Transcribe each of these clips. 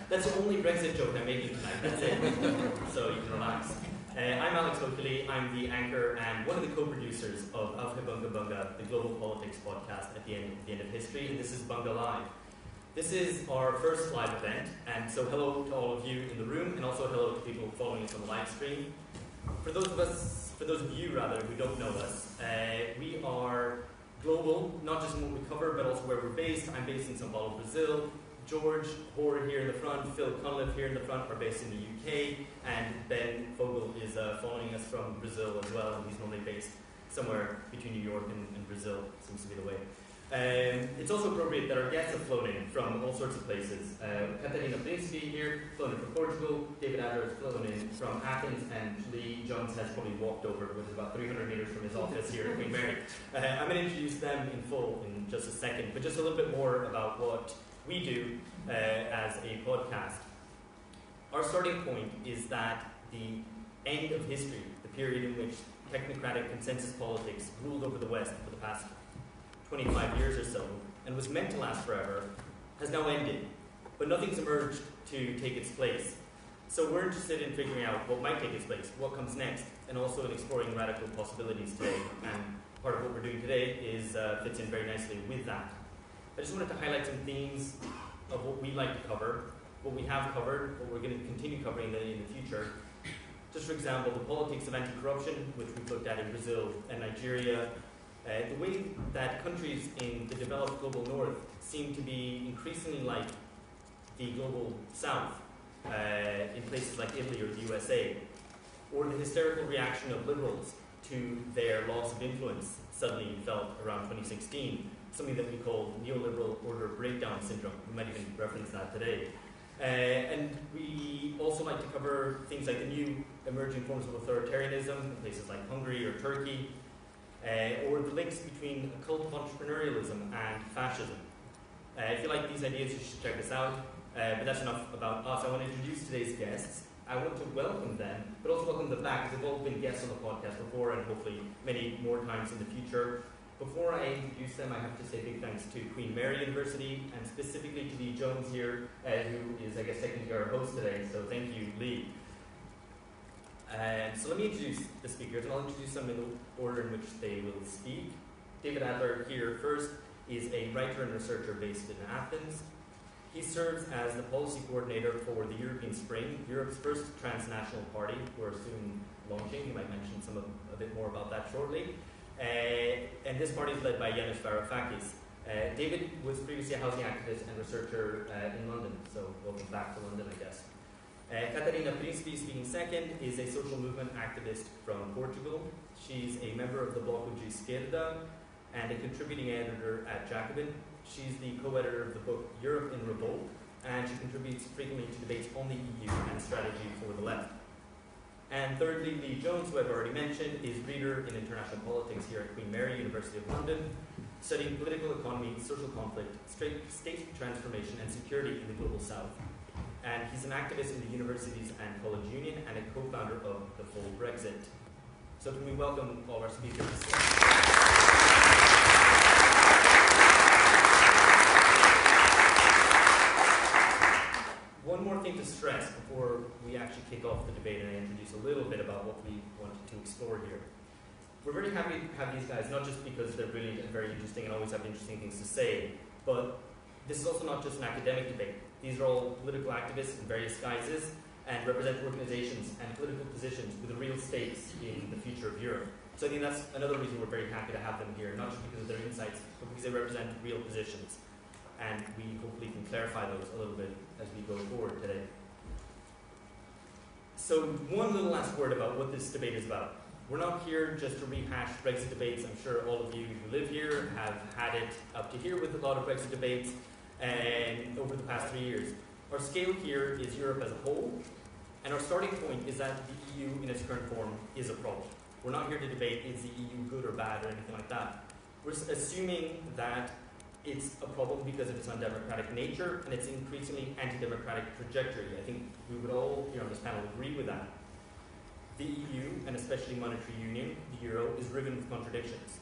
That's the only Brexit joke I'm making tonight, that's it. So you can relax. I'm Alex Oakley, I'm the anchor and one of the co-producers of Aufhebunga Bunga, the global politics podcast at the end of history, and this is BungaLive. This is our first live event, and so hello to all of you in the room, and also hello to people following us on the live stream. For those of you who don't know us, we are global, not just in what we cover, but also where we're based. I'm based in São Paulo, Brazil. George Hoare here in the front, Phil Cunliffe here in the front are based in the UK, and Ben Fogel is following us from Brazil as well, and he's normally based somewhere between New York and Brazil, seems to be the way. It's also appropriate that our guests have flown in from all sorts of places. Catarina Principe here, flown in from Portugal, David Adler has flown in from Athens, and Lee Jones has probably walked over, which is about 300 meters from his office here at Queen Mary. I'm going to introduce them in full in just a second, but just a little bit more about what we do as a podcast. Our starting point is that the end of history, the period in which technocratic consensus politics ruled over the West for the past 25 years or so, and was meant to last forever, has now ended. But nothing's emerged to take its place. So we're interested in figuring out what might take its place, what comes next, and also in exploring radical possibilities today. And part of what we're doing today fits in very nicely with that. I just wanted to highlight some themes of what we like to cover, what we have covered, what we're going to continue covering in the future. Just for example, the politics of anti-corruption, which we've looked at in Brazil and Nigeria, the way that countries in the developed global north seem to be increasingly like the global south in places like Italy or the USA, or the hysterical reaction of liberals to their loss of influence suddenly felt around 2016. Something that we call neoliberal order breakdown syndrome. We might even reference that today. And we also like to cover things like the new emerging forms of authoritarianism in places like Hungary or Turkey, or the links between a cult of entrepreneurialism and fascism. If you like these ideas, you should check this out. But that's enough about us. I want to introduce today's guests. I want to welcome them, but also welcome them back, because they've all been guests on the podcast before, and hopefully many more times in the future. Before I introduce them, I have to say big thanks to Queen Mary University, and specifically to Lee Jones here, who is, I guess, technically our host today, so thank you, Lee. So let me introduce the speakers, and I'll introduce them in the order in which they will speak. David Adler here first is a writer and researcher based in Athens. He serves as the policy coordinator for the European Spring, Europe's first transnational party, who are soon launching. He might mention a bit more about that shortly. And this party is led by Yanis Varoufakis. David was previously a housing activist and researcher in London, so welcome back to London, I guess. Catarina Principe, speaking second, is a social movement activist from Portugal. She's a member of the Bloco de Esquerda and a contributing editor at Jacobin. She's the co-editor of the book Europe in Revolt, and she contributes frequently to debates on the EU and strategy for the left. And thirdly, Lee Jones, who I've already mentioned, is reader in international politics here at Queen Mary, University of London, studying political economy, social conflict, state transformation, and security in the global south. And he's an activist in the Universities and College Union and a co-founder of the Full Brexit. So can we welcome all our speakers? One more thing to stress before we actually kick off the debate and I introduce a little bit about what we wanted to explore here. We're very happy to have these guys, not just because they're brilliant and very interesting and always have interesting things to say, but this is also not just an academic debate. These are all political activists in various guises and represent organizations and political positions with real stakes in the future of Europe. So I think that's another reason we're very happy to have them here, not just because of their insights, but because they represent real positions. And we hopefully can clarify those a little bit as we go forward today. So one little last word about what this debate is about. We're not here just to rehash Brexit debates. I'm sure all of you who live here have had it up to here with a lot of Brexit debates and over the past 3 years. Our scale here is Europe as a whole, and our starting point is that the EU in its current form is a problem. We're not here to debate is the EU good or bad or anything like that. We're assuming that it's a problem because of its undemocratic nature and its increasingly anti-democratic trajectory. I think we would all here on this panel agree with that. The EU, and especially monetary union, the euro, is riven with contradictions.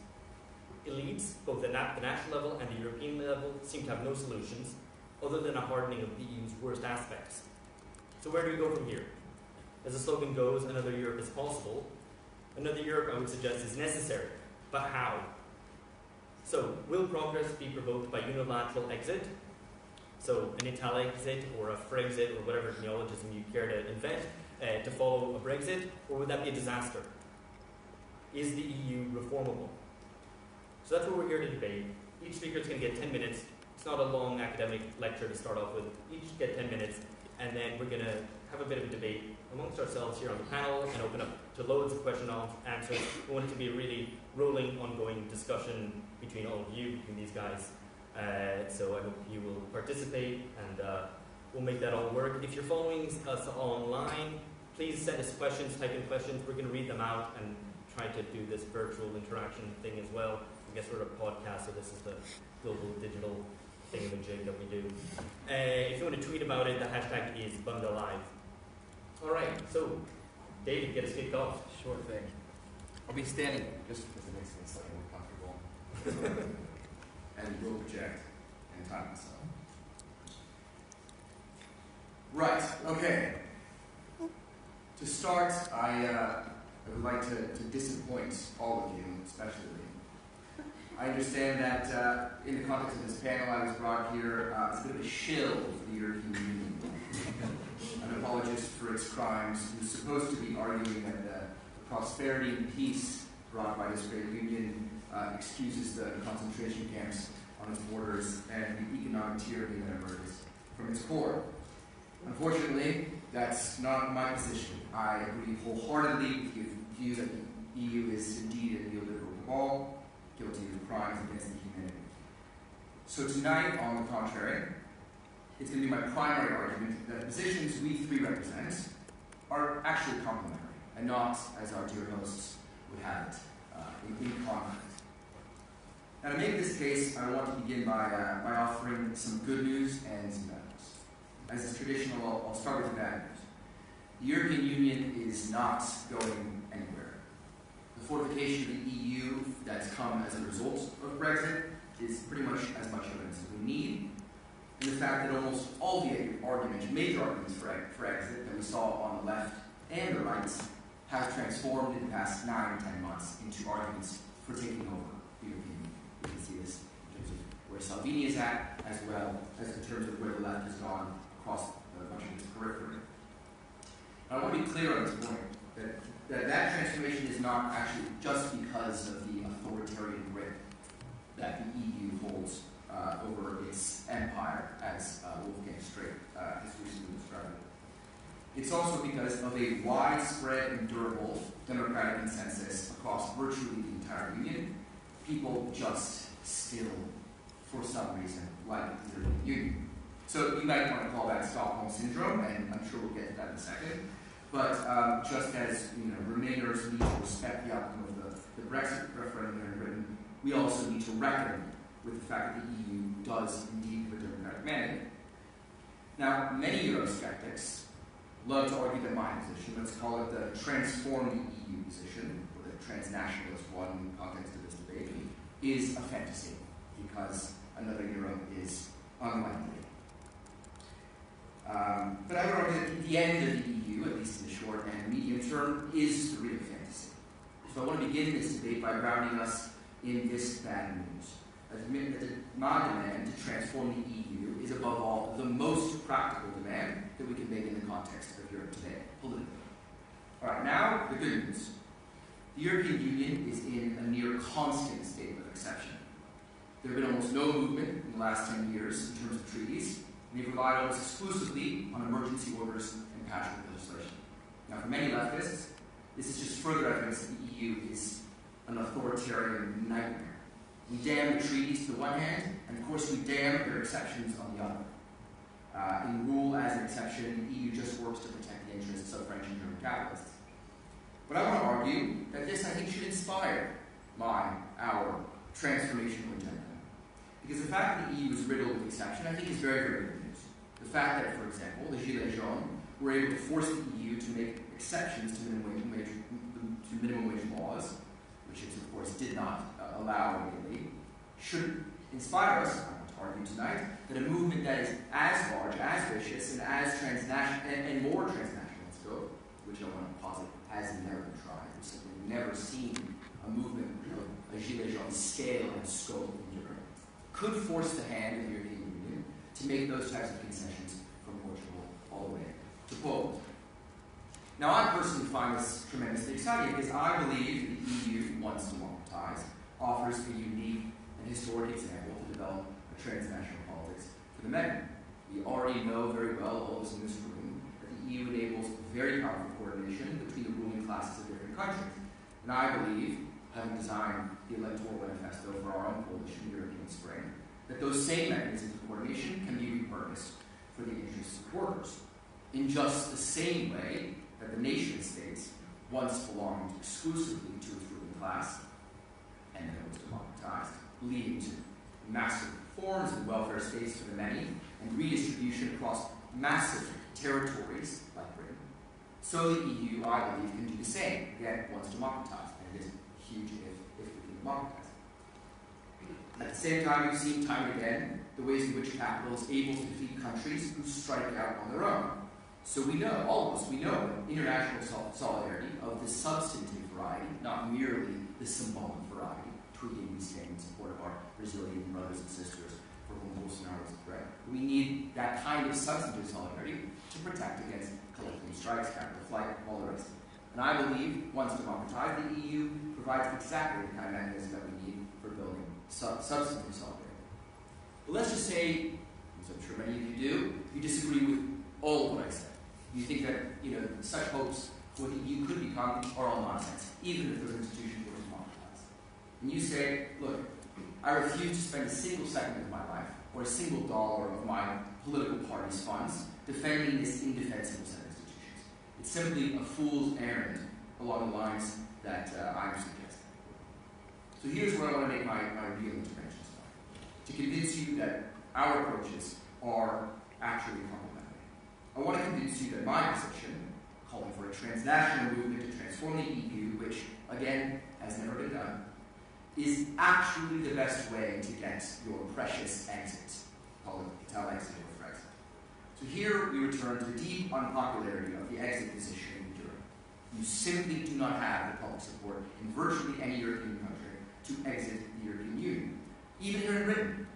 Elites, both at the national level and the European level, seem to have no solutions other than a hardening of the EU's worst aspects. So where do we go from here? As the slogan goes, another Europe is possible. Another Europe, I would suggest, is necessary. But how? So, will progress be provoked by unilateral exit? So, an Ital-exit or a Frexit or whatever neologism you care to invent to follow a Brexit? Or would that be a disaster? Is the EU reformable? So that's what we're here to debate. Each speaker is going to get 10 minutes. It's not a long academic lecture to start off with. Each get 10 minutes, and then we're going to have a bit of a debate amongst ourselves here on the panel and open up to loads of question and answers. We want it to be a really rolling, ongoing discussion between all of you, between these guys. So I hope you will participate, and we'll make that all work. If you're following us online, please send us questions, type in questions. We're going to read them out and try to do this virtual interaction thing as well. I guess we're a podcast, so this is the global digital thingamajig that we do. If you want to tweet about it, the hashtag is BungaLive. All right, so David, get us kicked off. Sure thing. I'll be standing just because it makes me slightly more comfortable. And will project and time myself. Right, okay. To start, I would like to disappoint all of you, especially me. I understand that in the context of this panel, I was brought here as a bit of a shill for the European Union. An apologist for its crimes, who's supposed to be arguing that the prosperity and peace brought by this great union excuses the concentration camps on its borders and the economic tyranny that emerges from its core. Unfortunately, that's not my position. I agree wholeheartedly with the view that the EU is indeed a neoliberal cabal, guilty of crimes against the humanity. So tonight, on the contrary, it's going to be my primary argument that the positions we three represent are actually complementary, and not, as our dear hosts would have it, in conflict. Now, to make this case, I want to begin by offering some good news and some bad news. As is traditional, I'll start with the bad news. The European Union is not going anywhere. The fortification of the EU that's come as a result of Brexit is pretty much as much evidence as we need. And the fact that almost all the arguments, major arguments for exit that we saw on the left and the right have transformed in the past 9 or 10 months into arguments for taking over the European Union. You can see this in terms of where Salvini is at, as well as in terms of where the left has gone across much of its periphery. I want to be clear on this point, that transformation is not actually just because of the authoritarian grip that the EU holds over its empire, as Wolfgang Strait has recently described it. It's also because of a widespread and durable democratic consensus across virtually the entire Union. People just still, for some reason, like the European Union. So you might want to call that Stockholm Syndrome, and I'm sure we'll get to that in a second. But just as Remainers need to respect the outcome of the Brexit referendum here in Britain, we also need to reckon with the fact that the EU does indeed have a democratic mandate. Now, many Eurosceptics love to argue that my position, let's call it the transform the EU position, or the transnationalist one in the context of this debate, is a fantasy, because another Euro is unlikely. But I would argue that the end of the EU, at least in the short and medium term, is the real fantasy. So I want to begin this debate by grounding us in this bad news. My demand to transform the EU is above all the most practical demand that we can make in the context of Europe today, politically. All right, now the good news. The European Union is in a near constant state of exception. There have been almost no movement in the last 10 years in terms of treaties, and they've relied almost exclusively on emergency orders and patchwork legislation. Now, for many leftists, this is just further evidence that the EU is an authoritarian nightmare. We damn the treaties to the one hand, and of course we damn their exceptions on the other. In rule exception, the EU just works to protect the interests of French and German capitalists. But I want to argue that this, I think, should inspire our transformational agenda. Because the fact that the EU is riddled with exception, I think, is very, very good news. The fact that, for example, the Gilets jaunes were able to force the EU to make exceptions to minimum wage laws, which it, of course, did not allow immediately, should inspire us, I want to argue tonight, that a movement that is as large, as vicious, and as transnational, and more transnational in scope, which I want to posit has never been tried. We've simply never seen a movement of a Gilets jaunes scale and scope in Europe, could force the hand of the European Union to make those types of concessions from Portugal all the way to Poland. Now, I personally find this tremendously exciting because I believe the EU, once democratized, offers a unique and historic example to develop a transnational politics for the many. We already know very well, all of us in this room, that the EU enables very powerful coordination between the ruling classes of different countries. And I believe, having designed the electoral manifesto for our own coalition, European Spring, that those same mechanisms of coordination can be repurposed for the interests of workers. In just the same way that the nation states once belonged exclusively to its ruling class, and then it was democratized, leading to massive reforms and welfare states for the many, and redistribution across massive territories like Britain. So the EU, I believe, can do the same, again, once democratized, and it is huge if we can democratize. At the same time, we've seen time and again the ways in which capital is able to defeat countries who strike out on their own. So we know, all of us, we know international solidarity of the substantive variety, not merely the symbolic variety, tweeting we stand in support of our Brazilian brothers and sisters for whom Bolsonaro is a threat. We need that kind of substantive solidarity to protect against collective strikes, capital flight, all the rest of it. And I believe, once democratized, the EU provides exactly the kind of mechanism that we need for building substantive solidarity. But let's just say, as I'm sure many of you do, you disagree with all of what I said. You think that, such hopes for what the EU could become are all nonsense, even if those institutions were democratized. And you say, look, I refuse to spend a single second of my life or a single dollar of my political party's funds defending this indefensible set of institutions. It's simply a fool's errand along the lines that I'm suggesting. So here's where I want to make my real interventions to convince you that our approaches are actually complementary. I want to convince you that my position, calling for a transnational movement to transform the EU, which, again, has never been done, is actually the best way to get your precious exit, call it Ital exit or Brexit. So here we return to the deep unpopularity of the exit position in Europe. You simply do not have the public support in virtually any European country to exit the European Union. Even here in Britain,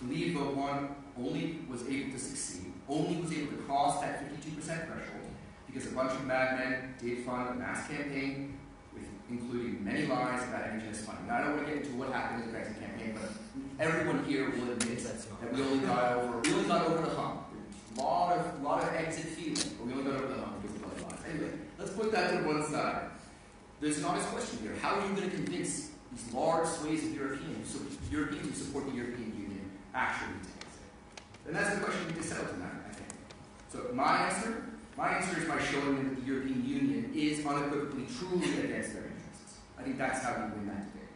the Leave Vote 1 only was able to succeed, only was able to cross that 52% threshold because a bunch of madmen did fund a mass campaign with including many lies about NHS funding. Now, I don't want to get into what happened in the Brexit campaign, but everyone here will admit that we only got over the hump. A lot of exit feeling, but we only got over the hump because of those lies. Anyway, let's put that to one side. There's an honest question here. How are you going to convince these large swathes of Europeans who support the European Union actually to exit? And that's the question we need to settle tonight, I think. So my answer is by showing them that the European Union is unequivocally, truly against their interests. I think that's how you win that debate.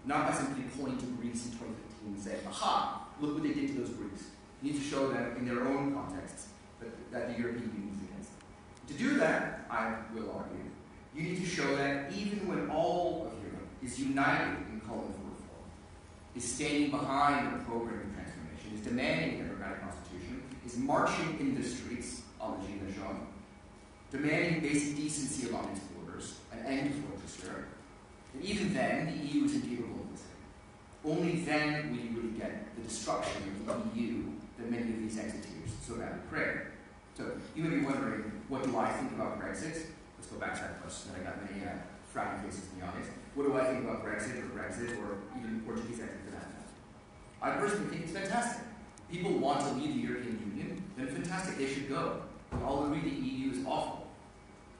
Not by simply pointing to Greece in 2015 and saying, aha, look what they did to those Greeks. You need to show them in their own contexts that the European Union is against them. To do that, I will argue, you need to show that even when all of Europe is united in calling for reform, is standing behind the program of transformation, is demanding a democratic constitution, is marching in the streets, a la Gilets jaunes, demanding basic decency along its borders, an end to fortress Europe, and even then, the EU is incapable of this. Only then will you really get the destruction of the EU that many of these exiteers so badly crave. So, you may be wondering, what do I think about Brexit? Let's go back to that question that I got many frowning faces in the audience. What do I think about Brexit, or even Portuguese exit for that matter? I personally think it's fantastic. People want to leave the European Union, then fantastic, they should go. I'll agree the EU is awful.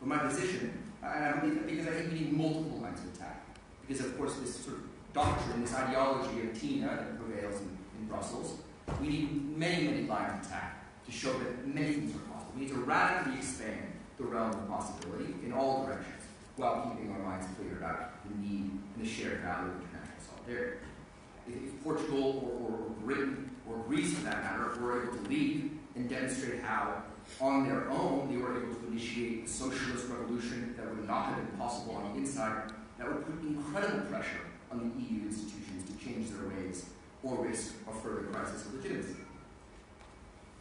But my position, and I believe that because I think we need multiple lines of attack. Because of course this sort of doctrine, this ideology of Tina that prevails in Brussels, we need many, many lines of attack to show that many things are possible. We need to radically expand the realm of possibility in all directions, while keeping our minds clear about the need and the shared value of international solidarity. If Portugal or Britain or Greece, for that matter, were able to lead and demonstrate how, on their own, they were able to initiate a socialist revolution that would not have been possible on the inside, that would put incredible pressure on the EU institutions to change their ways or risk a further crisis of legitimacy.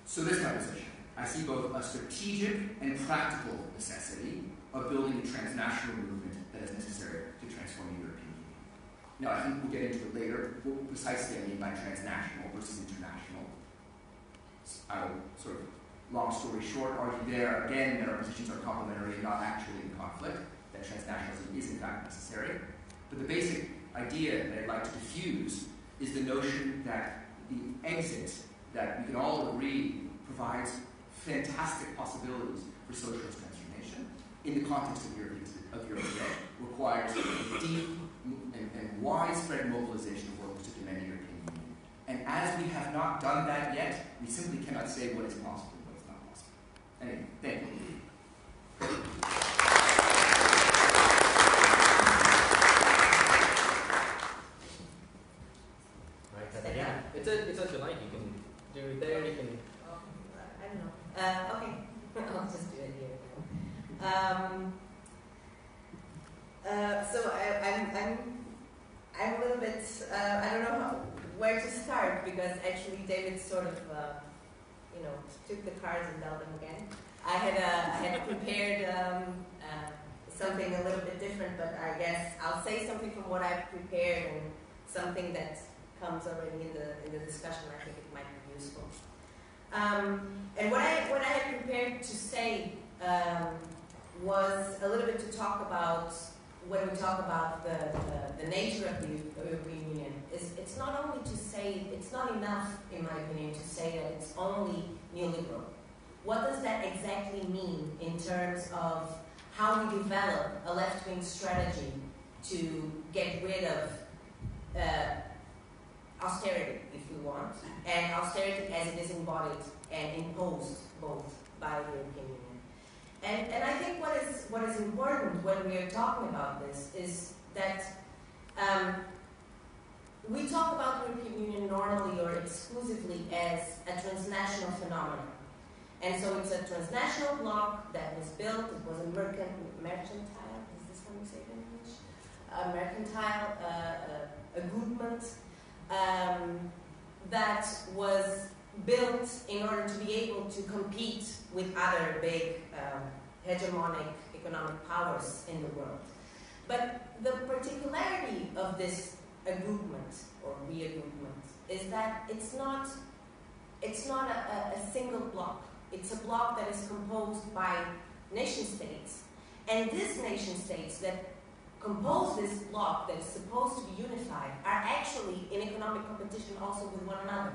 So this is my position. I see both a strategic and practical necessity of building a transnational movement that is necessary to transform the European Union. Now, I think we'll get into it later, what precisely I mean by transnational versus international. I will sort of, long story short, argue there, again, that our positions are complementary and not actually in conflict, that transnationalism is in fact necessary. But the basic idea that I'd like to diffuse is the notion that the exit that we can all agree provides fantastic possibilities for socialist transformation in the context of Europe today requires a deep and widespread mobilization of workers to demand the European Union. And as we have not done that yet, we simply cannot say what is possible and what is not possible. Anyway, thank you. It's a delight. You can do it there. You can. I don't know. Okay, I'll just do it here. So I'm a little bit. I don't know where to start because actually David sort of took the cards and dealt them again. I had prepared something a little bit different, but I guess I'll say something from what I've prepared and something that comes already in the discussion. I think it might be useful. And what I had prepared to say was a little bit to talk about when we talk about the nature of the European Union. It's not only to say, it's not enough, in my opinion, to say that it's only neoliberal. What does that exactly mean in terms of how we develop a left-wing strategy to get rid of austerity, if we want, and austerity as it is embodied and imposed both by the European Union. And I think what is important when we are talking about this is that we talk about the European Union normally or exclusively as a transnational phenomenon. And so it's a transnational bloc that was built, it was a mercantile, is this how you say it in English? A mercantile agreement that was built in order to be able to compete with other big hegemonic economic powers in the world. But the particularity of this agreement or reagreement is that it's not a single bloc. It's a bloc that is composed by nation states. And these nation states that compose this bloc that is supposed to be unified are actually in economic competition also with one another.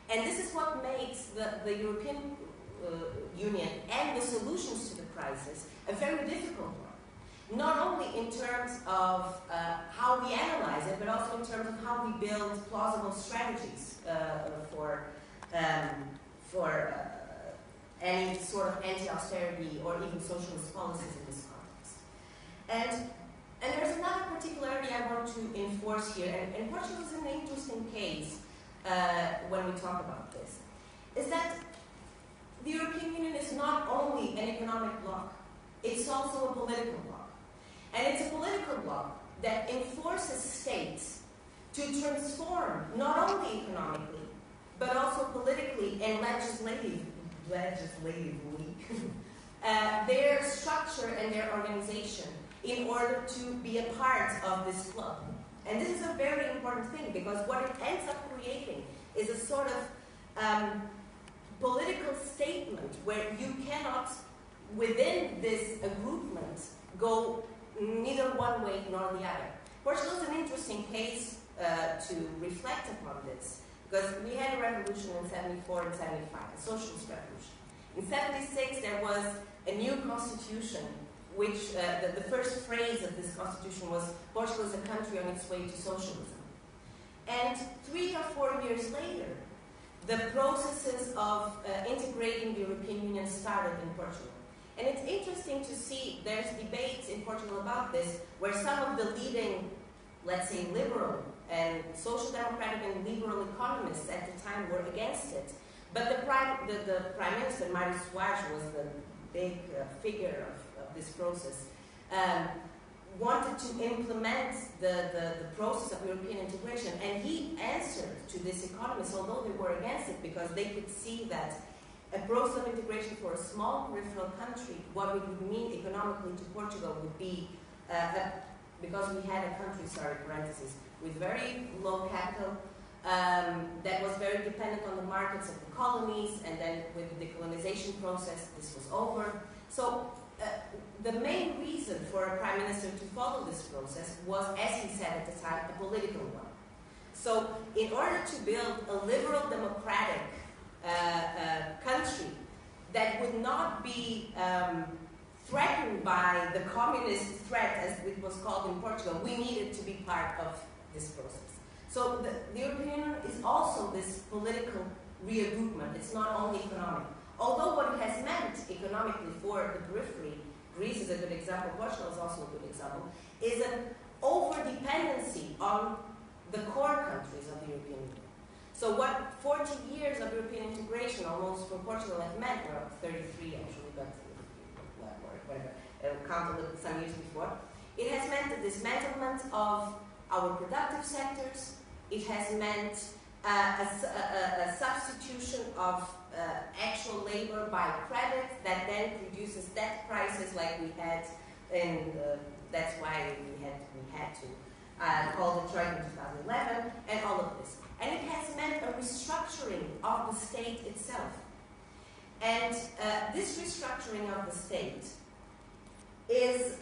And this is what makes the European Union and the solutions to the crisis a very difficult one. Not only in terms of how we analyze it, but also in terms of how we build plausible strategies for any sort of anti-austerity or even socialist policies in this context. And there's another particularity I want to enforce here, and Portugal is an interesting case when we talk about this, is that the European Union is not only an economic bloc, it's also a political bloc. And it's a political bloc that enforces states to transform not only economically, but also politically and legislatively their structure and their organization in order to be a part of this club. And this is a very important thing because what it ends up creating is a sort of political statement where you cannot, within this agreement, go neither one way nor the other. Portugal is an interesting case to reflect upon this because we had a revolution in 74 and 75, a socialist revolution. In 76, there was a new constitution which the first phrase of this constitution was, Portugal is a country on its way to socialism. And 3 or 4 years later, the processes of integrating the European Union started in Portugal. And it's interesting to see there's debates in Portugal about this, where some of the leading, let's say, liberal and social democratic and liberal economists at the time were against it. But the Prime Minister, Mário Soares, was the big figure of this process, wanted to implement the process of European integration. And he answered to these economists, although they were against it, because they could see that a process of integration for a small peripheral country, what it would mean economically to Portugal would be, because we had a country, parentheses, with very low capital, that was very dependent on the markets of the colonies, and then with the decolonization process, this was over. So the main reason for a prime minister to follow this process was, as he said at the time, a political one. So in order to build a liberal democratic country that would not be threatened by the communist threat, as it was called in Portugal, we needed to be part of this process. So the European Union is also this political regroupment. It's not only economic. Although what it has meant economically for the periphery, Greece is a good example, Portugal is also a good example, is an over-dependency on the core countries of the European Union. So what 40 years of European integration almost for Portugal have meant, well, 33 actually, but whatever, count a little some years before, it has meant the dismantlement of our productive sectors. It has meant a substitution of actual labor by credit that then produces debt prices like we had, and that's why we had to call the Troika in 2011, and all of this. And it has meant a restructuring of the state itself. And this restructuring of the state is,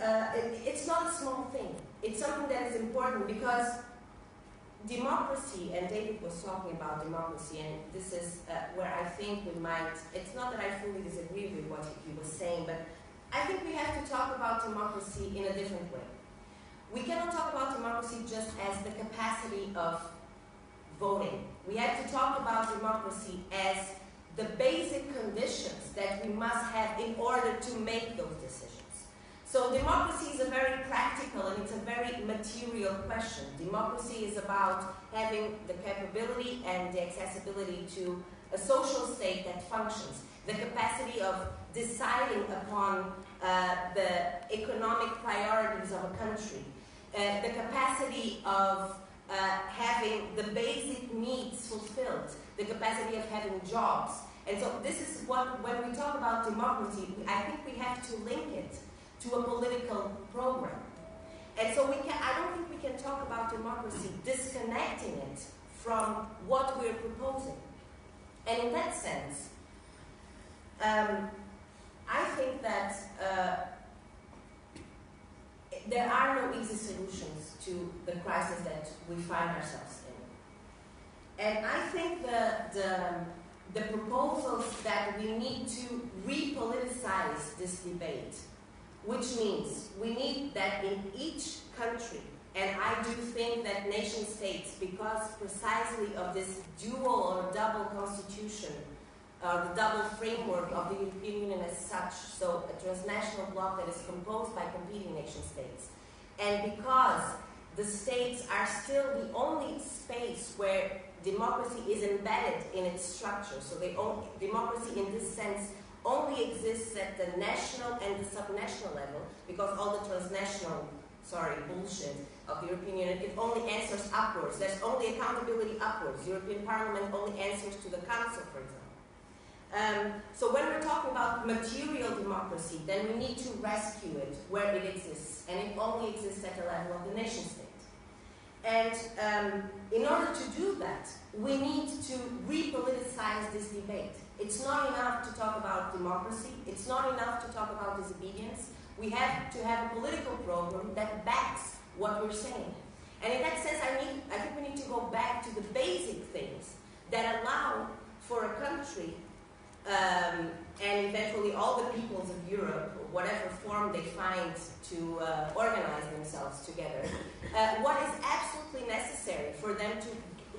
it's not a small thing. It's something that is important because democracy, and David was talking about democracy, and this is where I think we might, it's not that I fully disagree with what he was saying, but I think we have to talk about democracy in a different way. We cannot talk about democracy just as the capacity of voting. We have to talk about democracy as the basic conditions that we must have in order to make those decisions. So democracy is a very practical and it's a very material question. Democracy is about having the capability and the accessibility to a social state that functions, the capacity of deciding upon the economic priorities of a country, the capacity of having the basic needs fulfilled, the capacity of having jobs. And so this is what, when we talk about democracy, I think we have to link it to a political program. And so I don't think we can talk about democracy disconnecting it from what we're proposing. And in that sense, I think that there are no easy solutions to the crisis that we find ourselves in. And I think the proposals that we need to repoliticize this debate, which means we need that in each country, and I do think that nation states, because precisely of this dual or double constitution, the double framework of the European Union as such, so a transnational bloc that is composed by competing nation states, and because the states are still the only space where democracy is embedded in its structure, so democracy in this sense only exists at the national and the subnational level, because all the transnational, bullshit of the European Union, it only answers upwards. There's only accountability upwards. The European Parliament only answers to the Council, for example. So when we're talking about material democracy, then we need to rescue it where it exists, and it only exists at the level of the nation state. And in order to do that, we need to repoliticize this debate. It's not enough to talk about democracy. It's not enough to talk about disobedience. We have to have a political program that backs what we're saying. And in that sense, I think we need to go back to the basic things that allow for a country and eventually all the peoples of Europe, whatever form they find to organize themselves together, what is absolutely necessary for them to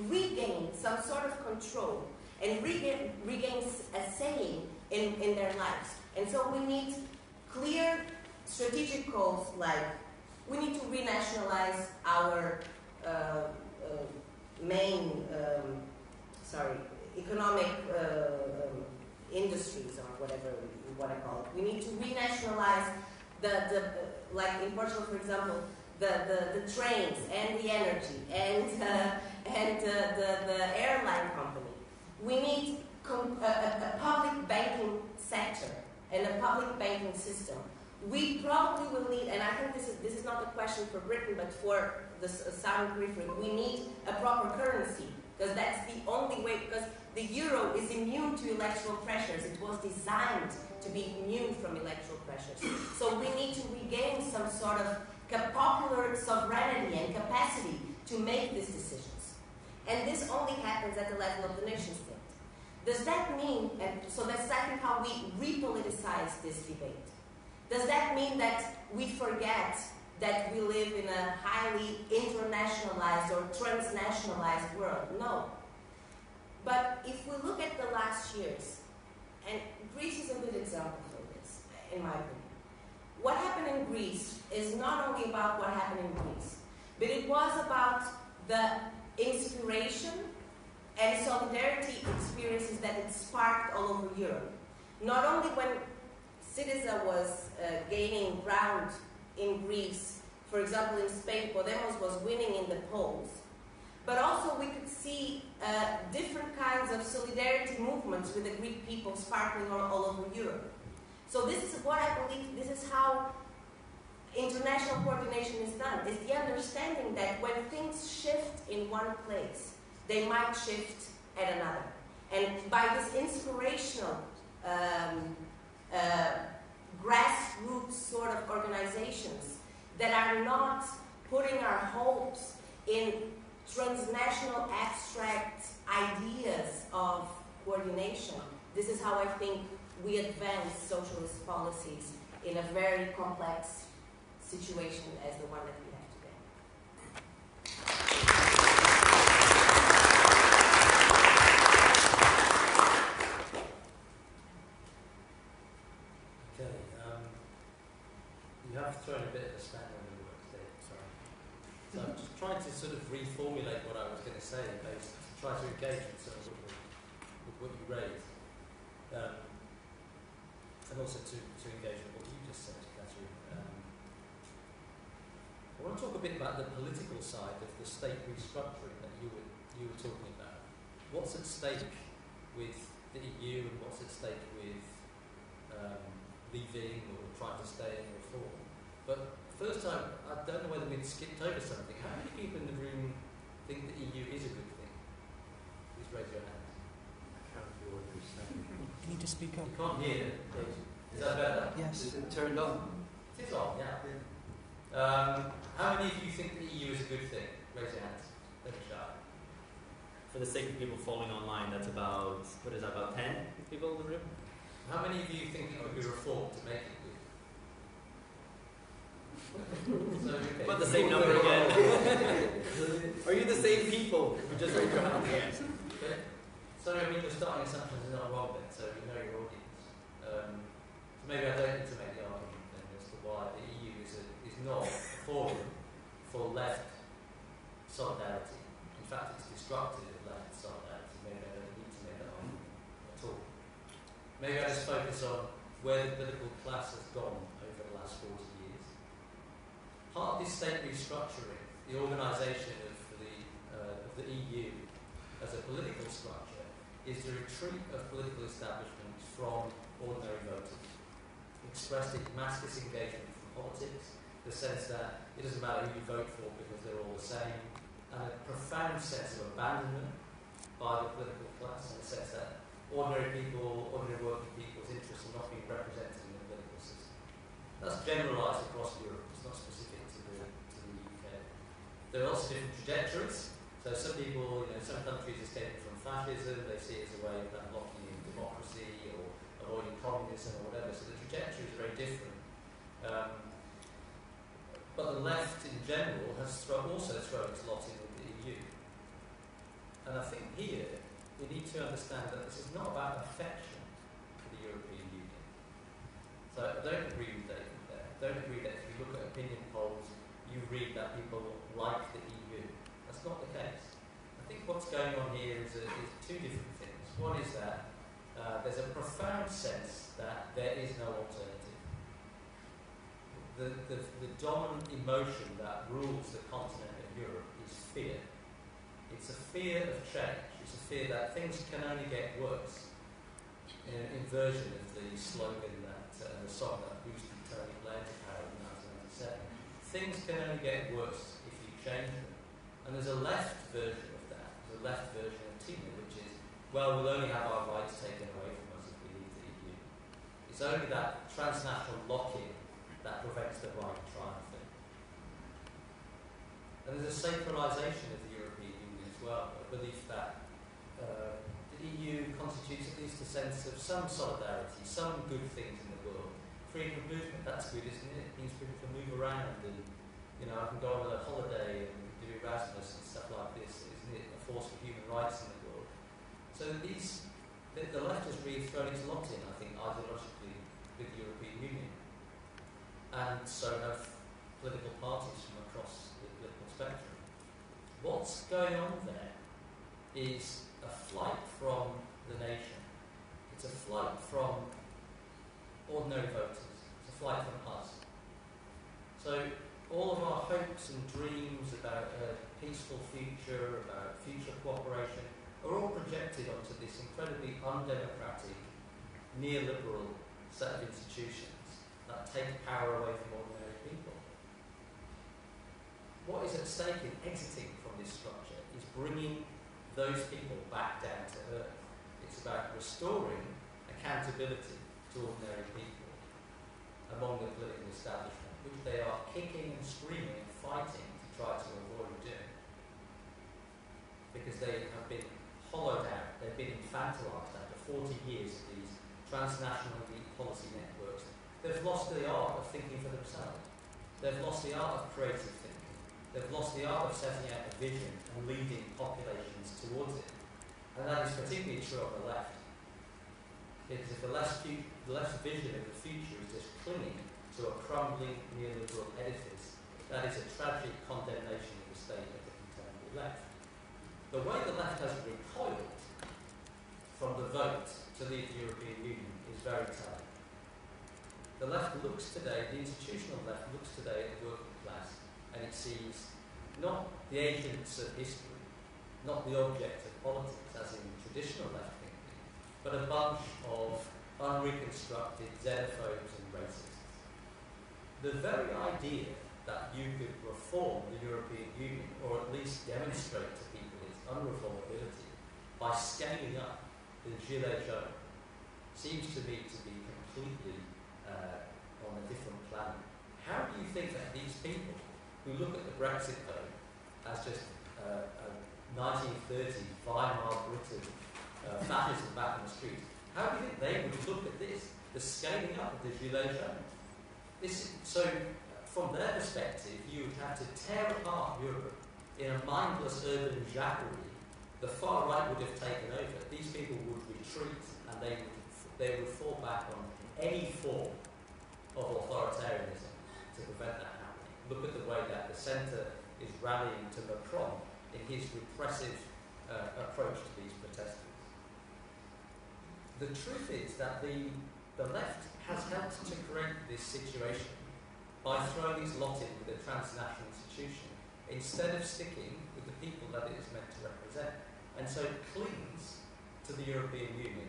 regain some sort of control and regain a saying in their lives. And so we need clear strategic goals, like we need to renationalize our main economic industries, or whatever you want to call it. We need to renationalize like in Portugal, for example, the trains and the energy and the airline company. We need a public banking sector and a public banking system. We probably will need, and I think this is not a question for Britain, but for the Southern periphery, we need a proper currency, because that's the only way, because the euro is immune to electoral pressures. It was designed to be immune from electoral pressures. So we need to regain some sort of popular sovereignty and capacity to make these decisions. And this only happens at the level of the nation state. Does that mean, and so that's exactly how we repoliticize this debate. Does that mean that we forget that we live in a highly internationalized or transnationalized world? No. But if we look at the last years, and Greece is a good example for this, in my opinion. What happened in Greece is not only about what happened in Greece, but it was about the inspiration and solidarity experiences that it sparked all over Europe. Not only when Syriza was gaining ground in Greece, for example in Spain, Podemos was winning in the polls, but also we could see different kinds of solidarity movements with the Greek people sparkling all over Europe. So this is what I believe, this is how international coordination is done. It's the understanding that when things shift in one place, they might shift at another. And by this inspirational grassroots sort of organizations that are not putting our hopes in transnational abstract ideas of coordination, this is how I think we advance socialist policies in a very complex situation as the one that we have today. Okay, you have thrown a bit of a spanner in the works there, sorry. So I'm just trying to sort of reformulate what I was going to say, basically, to try to engage with sort of what you raised. And also to engage with what you just said, Catherine. I want to talk a bit about the political side of the state restructuring that you were talking about. What's at stake with the EU and what's at stake with leaving or trying to stay in reform? But first time, I don't know whether we'd skipped over something. How many people in the room think the EU is a good thing? Please raise your hands. You need to speak up. You can't hear. Is that better? Yes. Is it turned on? It is on, yeah. How many of you think the EU is a good thing? Raise your hands. Don't be shy. For the sake of people following online, that's about, what is that, about 10 people in the room? How many of you think it would be reformed to make it good? So, okay. About the same number again. Are you the same people who just raised your hand again? Okay. So, I mean, your starting assumptions are not wrong then, so you know your audience. So maybe I don't need to make the argument then as to why the EU is not a forum for left solidarity. In fact, it's destructive of left solidarity. Maybe I don't need to make that argument at all. Maybe I just focus on where the political class has gone over the last 40 years. Part of this state restructuring, the organisation of the EU as a political structure, is the retreat of political establishment from ordinary voters. Expressed in mass disengagement from politics, the sense that it doesn't matter who you vote for because they're all the same, and a profound sense of abandonment by the political class, and a sense that ordinary people, ordinary working people's interests are not being represented in the political system. That's generalised across Europe, it's not specific to the UK. There are also different trajectories. So some people, some countries escaping from fascism, they see it as a way of unlocking democracy or avoiding communism or whatever. So the trajectories are very different. But the left in general has also thrown its lot in with the EU. And I think here we need to understand that this is not about affection for the European Union. So I don't agree with David there. I don't agree that if you look at opinion polls, you read that people like the EU. That's not the case. I think what's going on here is two different things. One is that there's a profound sense that there is no alternative. The dominant emotion that rules the continent of Europe is fear. It's a fear of change. It's a fear that things can only get worse. In an inversion of the slogan that the song that boosted Tony Blair to power in 1997. Things can only get worse if you change them. And there's a left version of that. There's a left version of Tina, which is, well, we'll only have our rights taken away from us if we leave the EU. It's only that transnational lock-in that prevents the right triumphing. And there's a sacralisation of the European Union as well, a belief that the EU constitutes at least a sense of some solidarity, some good things in the world. Freedom of movement, that's good, isn't it? It means people can move around and, you know, I can go on a holiday and do Erasmus and stuff like this, isn't it? A force for human rights in the world. So the left has really thrown its lot in, I think, ideologically with the European Union. And so have political parties from across the political spectrum. What's going on there is a flight from the nation. It's a flight from ordinary voters. It's a flight from us. So all of our hopes and dreams about a peaceful future, about future cooperation, are all projected onto this incredibly undemocratic, neoliberal set of institutions that take power away from ordinary people. What is at stake in exiting from this structure is bringing those people back down to earth. It's about restoring accountability to ordinary people among the political establishment, which they are kicking and screaming and fighting to try to avoid doing. Because they have been hollowed out, they've been infantilized after 40 years of these transnational elite policy networks. They've lost the art of thinking for themselves. They've lost the art of creative thinking. They've lost the art of setting out a vision and leading populations towards it. And that is particularly true on the left. Because if the left's vision of the future is just clinging to a crumbling neoliberal edifice, that is a tragic condemnation of the state of the contemporary left. The way the left has recoiled from the vote to leave the European Union is very telling. The left looks today, the institutional left looks today at the working class, and it sees not the agents of history, not the object of politics, as in traditional left thinking, but a bunch of unreconstructed xenophobes and racists. The very idea that you could reform the European Union, or at least demonstrate to people its unreformability, by scaling up the Gilets jaunes, seems to me to be completely on a different planet. How do you think that these people who look at the Brexit vote as just a 1930 Weimar Britain fascism back in the streets, how do you think they would look at this, the scaling up of the Gilets jaunes? So, from their perspective, you would have to tear apart Europe in a mindless urban jacquerie. The far right would have taken over. These people would retreat, and they would fall back on any form of authoritarianism to prevent that happening. Look at the way that the centre is rallying to Macron in his repressive approach to these protesters. The truth is that the left has helped to create this situation by throwing its lot in with a transnational institution instead of sticking with the people that it is meant to represent. And so it clings to the European Union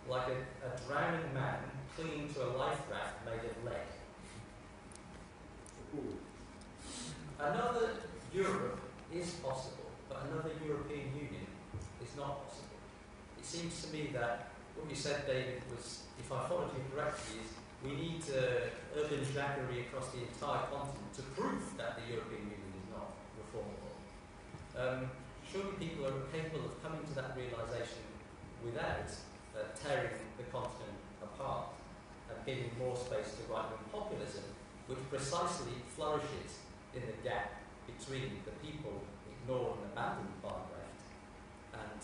like a drowning man clinging to a life raft made of lead. Another Europe is possible, but another European Union is not possible. It seems to me that what you said, David, was, if I followed you correctly, is we need urban jacquerie across the entire continent to prove that the European Union is not reformable. Surely people are capable of coming to that realisation without tearing the continent apart and giving more space to right-wing populism, which precisely flourishes in the gap between the people ignored and abandoned by the left and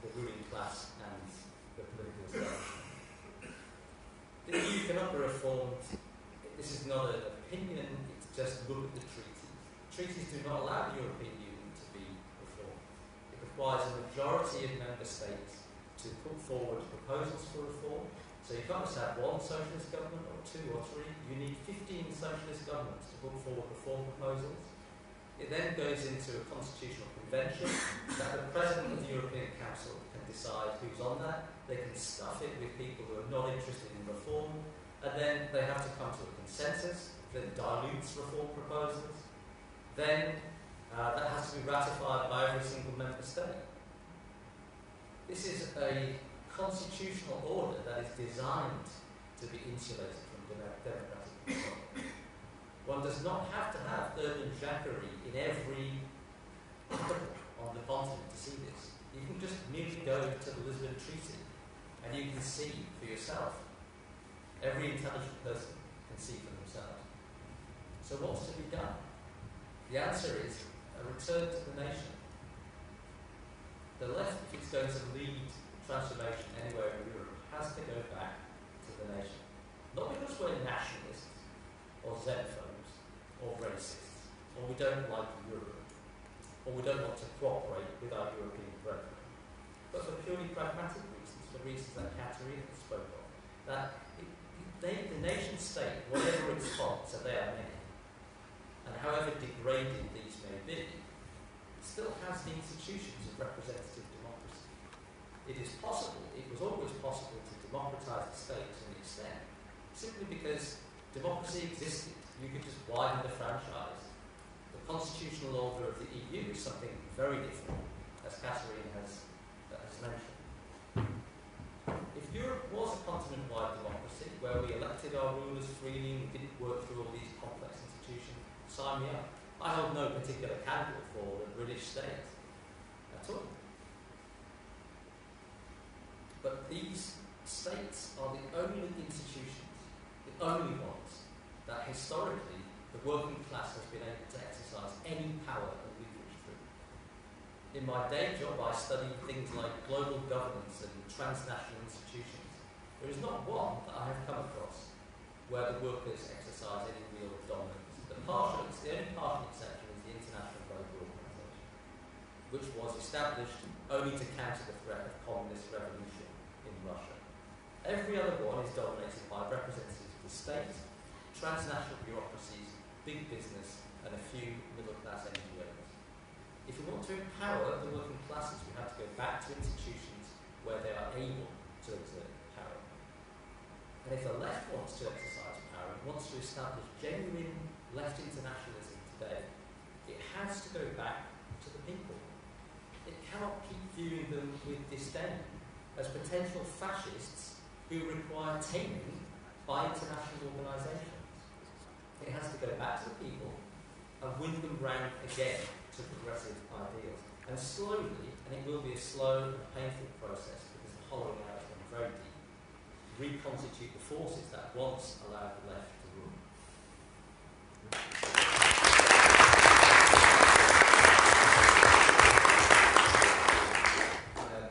the ruling class and the political establishment. The EU cannot be reformed. This is not an opinion, it's just look at the treaties. Treaties do not allow the European Union to be reformed. It requires a majority of member states to put forward proposals for reform. So you can't just have one socialist government or two or three. You need 15 socialist governments to put forward reform proposals. It then goes into a constitutional convention that the President of the European Council can decide who's on that. They can stuff it with people who are not interested in reform, and then they have to come to a consensus that dilutes reform proposals. Then that has to be ratified by every single member state. This is a constitutional order that is designed to be insulated from democratic control. One does not have to have urban jacquerie in every capital on the continent to see this. You can just merely go to the Lisbon Treaty and you can see for yourself. Every intelligent person can see for themselves. So what's to be done? The answer is a return to the nation. The left, if it's going to lead transformation anywhere in Europe, has to go back to the nation. Not because we're nationalists or xenophobes or racists, or we don't like Europe, or we don't want to cooperate with our European brethren, but for purely pragmatic reasons, for reasons that Katerina spoke of. That the nation state, whatever its faults, and they are many, and however degraded these may be, still has the institutions of representative democracy. It is possible, it was always possible to democratise the state to an extent, simply because democracy existed. You could just widen the franchise. The constitutional order of the EU is something very different, as Katerina has mentioned. If Europe was a continent-wide democracy, where we elected our rulers freely and we didn't work through all these complex institutions, sign me up. I hold no particular candle for the British state at all. But these states are the only institutions, the only ones, that historically the working class has been able to exercise any power and leverage through. In my day job, I studied things like global governance and transnational institutions. There is not one that I have come across where the workers exercise any real dominance. The only partial exception is the International Labour Organization, which was established only to counter the threat of communist revolution in Russia. Every other one is dominated by representatives of the state, transnational bureaucracies, big business, and a few middle-class NGOs. If we want to empower the working classes, we have to go back to institutions where they are able to exert power. And if the left wants to exercise power, it wants to establish genuine left internationalism today, it has to go back to the people. It cannot keep viewing them with disdain as potential fascists who require taming by international organisations. It has to go back to the people and win them round again to progressive ideals. And slowly, and it will be a slow and painful process because the hollowing out is very deep, reconstitute the forces that once allowed the left to rule.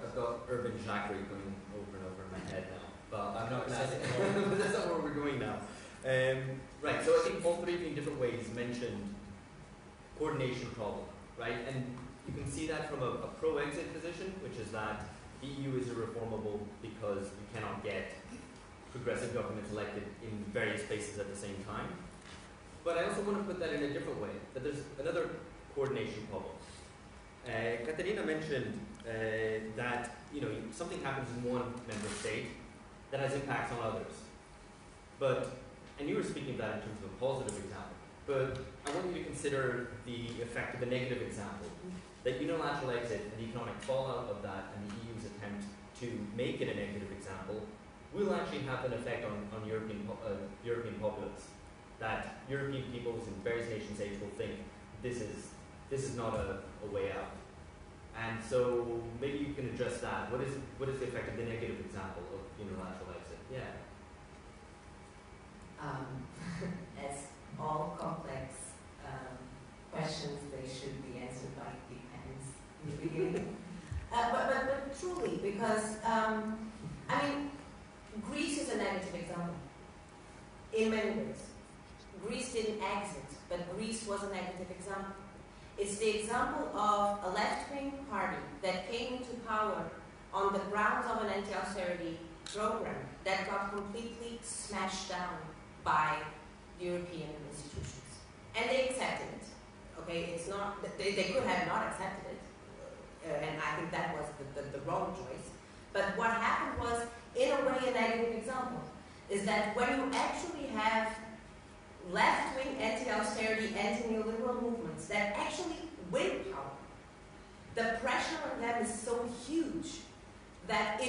I've got urban jacquerie going over and over in my head now, but I'm not going to say it. That's not where we're going now. Right, so I think all three in different ways mentioned coordination problem, right? And you can see that from a pro-exit position, which is that the EU is irreformable because you cannot get progressive governments elected in various places at the same time. But I also want to put that in a different way, that there's another coordination problem. Katerina mentioned that something happens in one member state that has impacts on others. And you were speaking of that in terms of a positive example, but I want you to consider the effect of a negative example. That unilateral exit and the economic fallout of that and the EU's attempt to make it a negative example will actually have an effect on European populace. That European peoples in various nation states will think this is not a way out. And so maybe you can address that. What is the effect of the negative example of unilateral exit? Yeah. As all complex questions, they should be answered by depends in the beginning. But because, I mean, Greece is a negative example in many ways. Greece didn't exit, but Greece was a negative example. It's the example of a left-wing party that came into power on the grounds of an anti-austerity program that got completely smashed down by European institutions. And they accepted it. Okay, it's not, they could have not accepted it, and I think that was the wrong choice. But what happened was, in a way, a negative example, is that when you actually have left-wing anti-austerity, anti-neoliberal movements that actually win power, the pressure on them is so huge that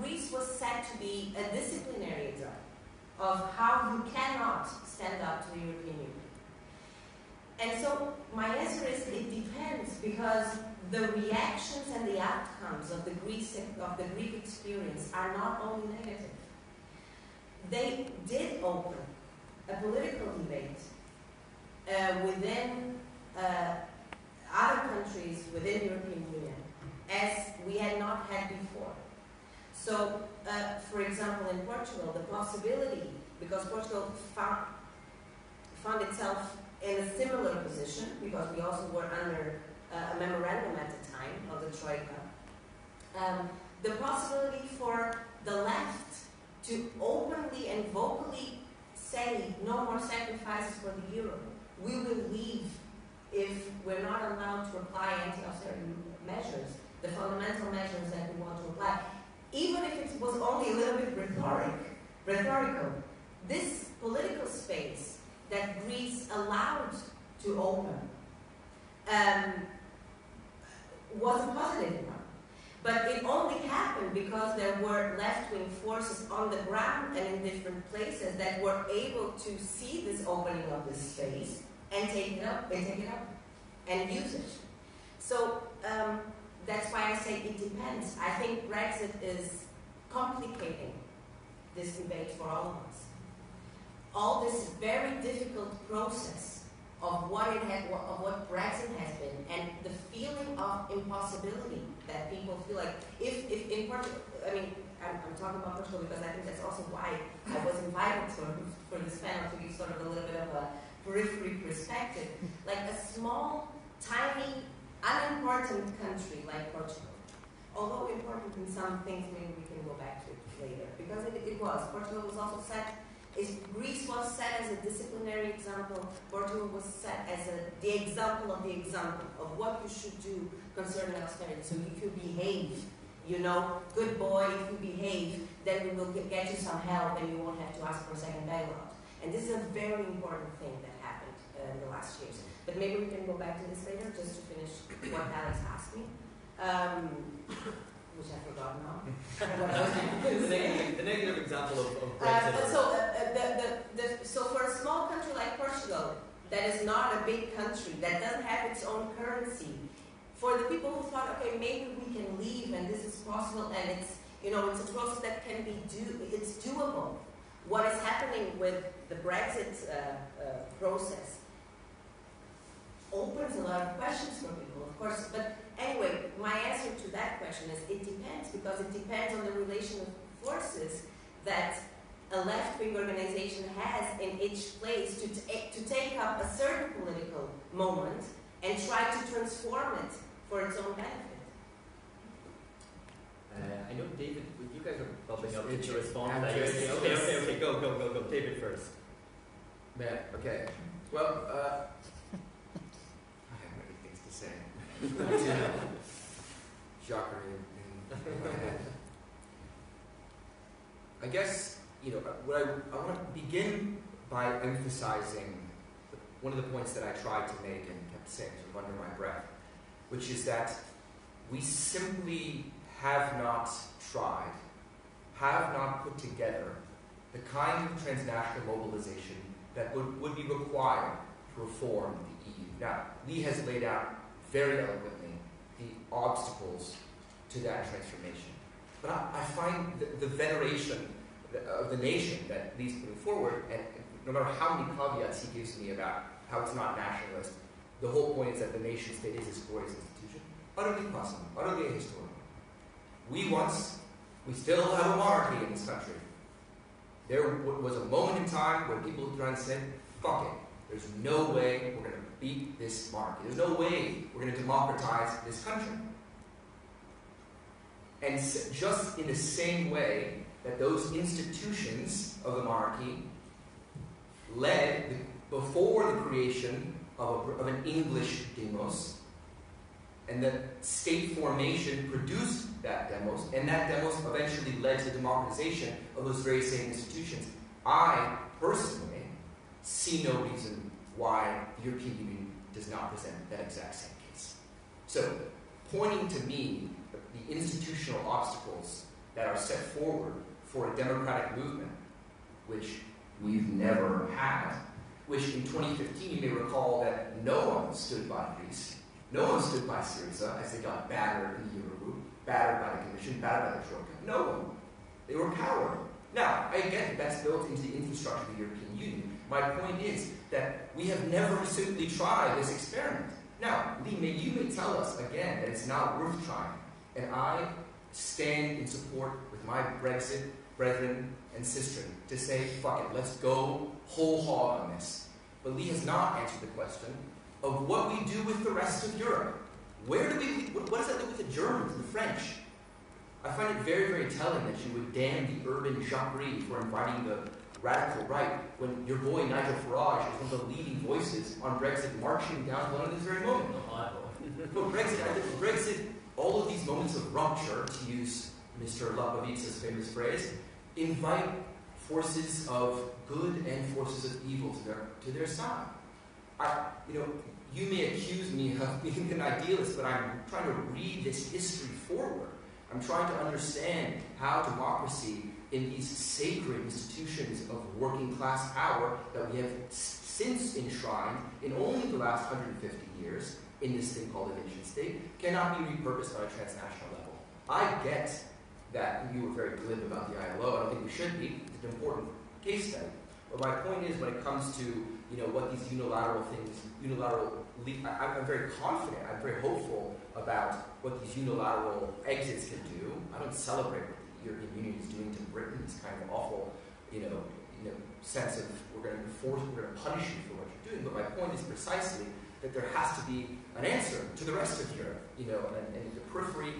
Greece was said to be a disciplinary example of how you cannot stand up to the European Union. And so my answer is it depends, because the reactions and the outcomes of the Greek experience are not only negative. They did open a political debate within other countries within the European Union as we had not had before. So, for example, in Portugal, the possibility, because Portugal found itself in a similar position, because we also were under a memorandum at the time of the Troika, the possibility for the left to openly and vocally say no more sacrifices for the euro. We will leave if we're not allowed to apply anti-austerity measures, the fundamental measures that we want to apply. Even if it was only a little bit rhetorical, this political space that Greece allowed to open was a positive one. But it only happened because there were left-wing forces on the ground and in different places that were able to see this opening of this space and take it up and use it. So that's why I say it depends. I think Brexit is complicating this debate for all of us. All this very difficult process of what Brexit has been, and the feeling of impossibility that people feel like, if in Portugal, I mean, I'm talking about Portugal because I think that's also why I was invited for this panel, to give sort of a little bit of a periphery perspective. Like a small, tiny, unimportant country like Portugal, although important in some things, maybe we can go back to it later, because it was. Portugal was also set. Greece was set as a disciplinary example. Portugal was set as the example of what you should do concerning austerity. So if you behave, good boy, if you behave, then we will get you some help and you won't have to ask for a second bailout. And this is a very important thing that happened in the last years. But maybe we can go back to this later, just to finish what Alex asked me. Which I forgot now. the negative example of Brexit. So for a small country like Portugal, that is not a big country, that doesn't have its own currency, for the people who thought, okay, maybe we can leave and this is possible, and it's a process that can be it's doable. What is happening with the Brexit process opens a lot of questions for people, of course, but anyway, my answer to that question is it depends, because it depends on the relation of forces that a left-wing organization has in each place to take up a certain political moment and try to transform it for its own benefit. I know, David, you guys are bubbling up to respond to that. Okay, go. David first. Yeah, okay. Well, I have many things to say. Shocker in my head. I guess, I want to begin by emphasizing one of the points that I tried to make and kept saying sort of under my breath, which is that we simply have not tried, have not put together the kind of transnational mobilization that would be required to reform the EU. Now, Lee has laid out very eloquently the obstacles to that transformation. But I find the veneration of the nation that Lee's putting forward, and no matter how many caveats he gives me about how it's not nationalist, the whole point is that the nation state is a glorious institution, utterly possible, utterly ahistorical. We still have a monarchy in this country. There was a moment in time where people around said, fuck it. There's no way we're going to beat this monarchy. There's no way we're going to democratize this country. And just in the same way that those institutions of the monarchy led before the creation of an English demos, and that state formation produced that demos, and that demos eventually led to the democratization of those very same institutions. I, personally, see no reason why the European Union does not present that exact same case. So, pointing to me the institutional obstacles that are set forward for a democratic movement, which we've never had, which in 2015 you may recall that no one stood by Greece, no one stood by Syriza as they got battered in the Eurogroup, battered by the Commission, battered by the Troika. No one. They were coward. Now, I get that that's built into the infrastructure of the European Union. My point is that we have never simply tried this experiment. Now, Lee, you may tell us again that it's not worth trying. And I stand in support with my Brexit brethren and sistren to say, fuck it, let's go whole hog on this. But Lee has not answered the question of what we do with the rest of Europe. What does that do with the Germans and the French? I find it very, very telling that you would damn the urban jacquerie for inviting the radical right when your boy Nigel Farage is one of the leading voices on Brexit marching down London this very moment. But Brexit, all of these moments of rupture, to use Mr. Lapavitsa's famous phrase, invite forces of good and forces of evil to their side. You may accuse me of being an idealist, but I'm trying to read this history forward. I'm trying to understand how democracy in these sacred institutions of working class power that we have since enshrined in only the last 150 years in this thing called a nation state cannot be repurposed on a transnational level. I get that you were very glib about the ILO. I don't think we should be. It's an important case study. But my point is, when it comes to what these unilateral things, I'm very confident, I'm very hopeful about what these unilateral exits can do. I don't celebrate what the European Union is doing to Britain, this kind of awful, sense of we're going to punish you for what you're doing. But my point is precisely that there has to be an answer to the rest of Europe, and the periphery,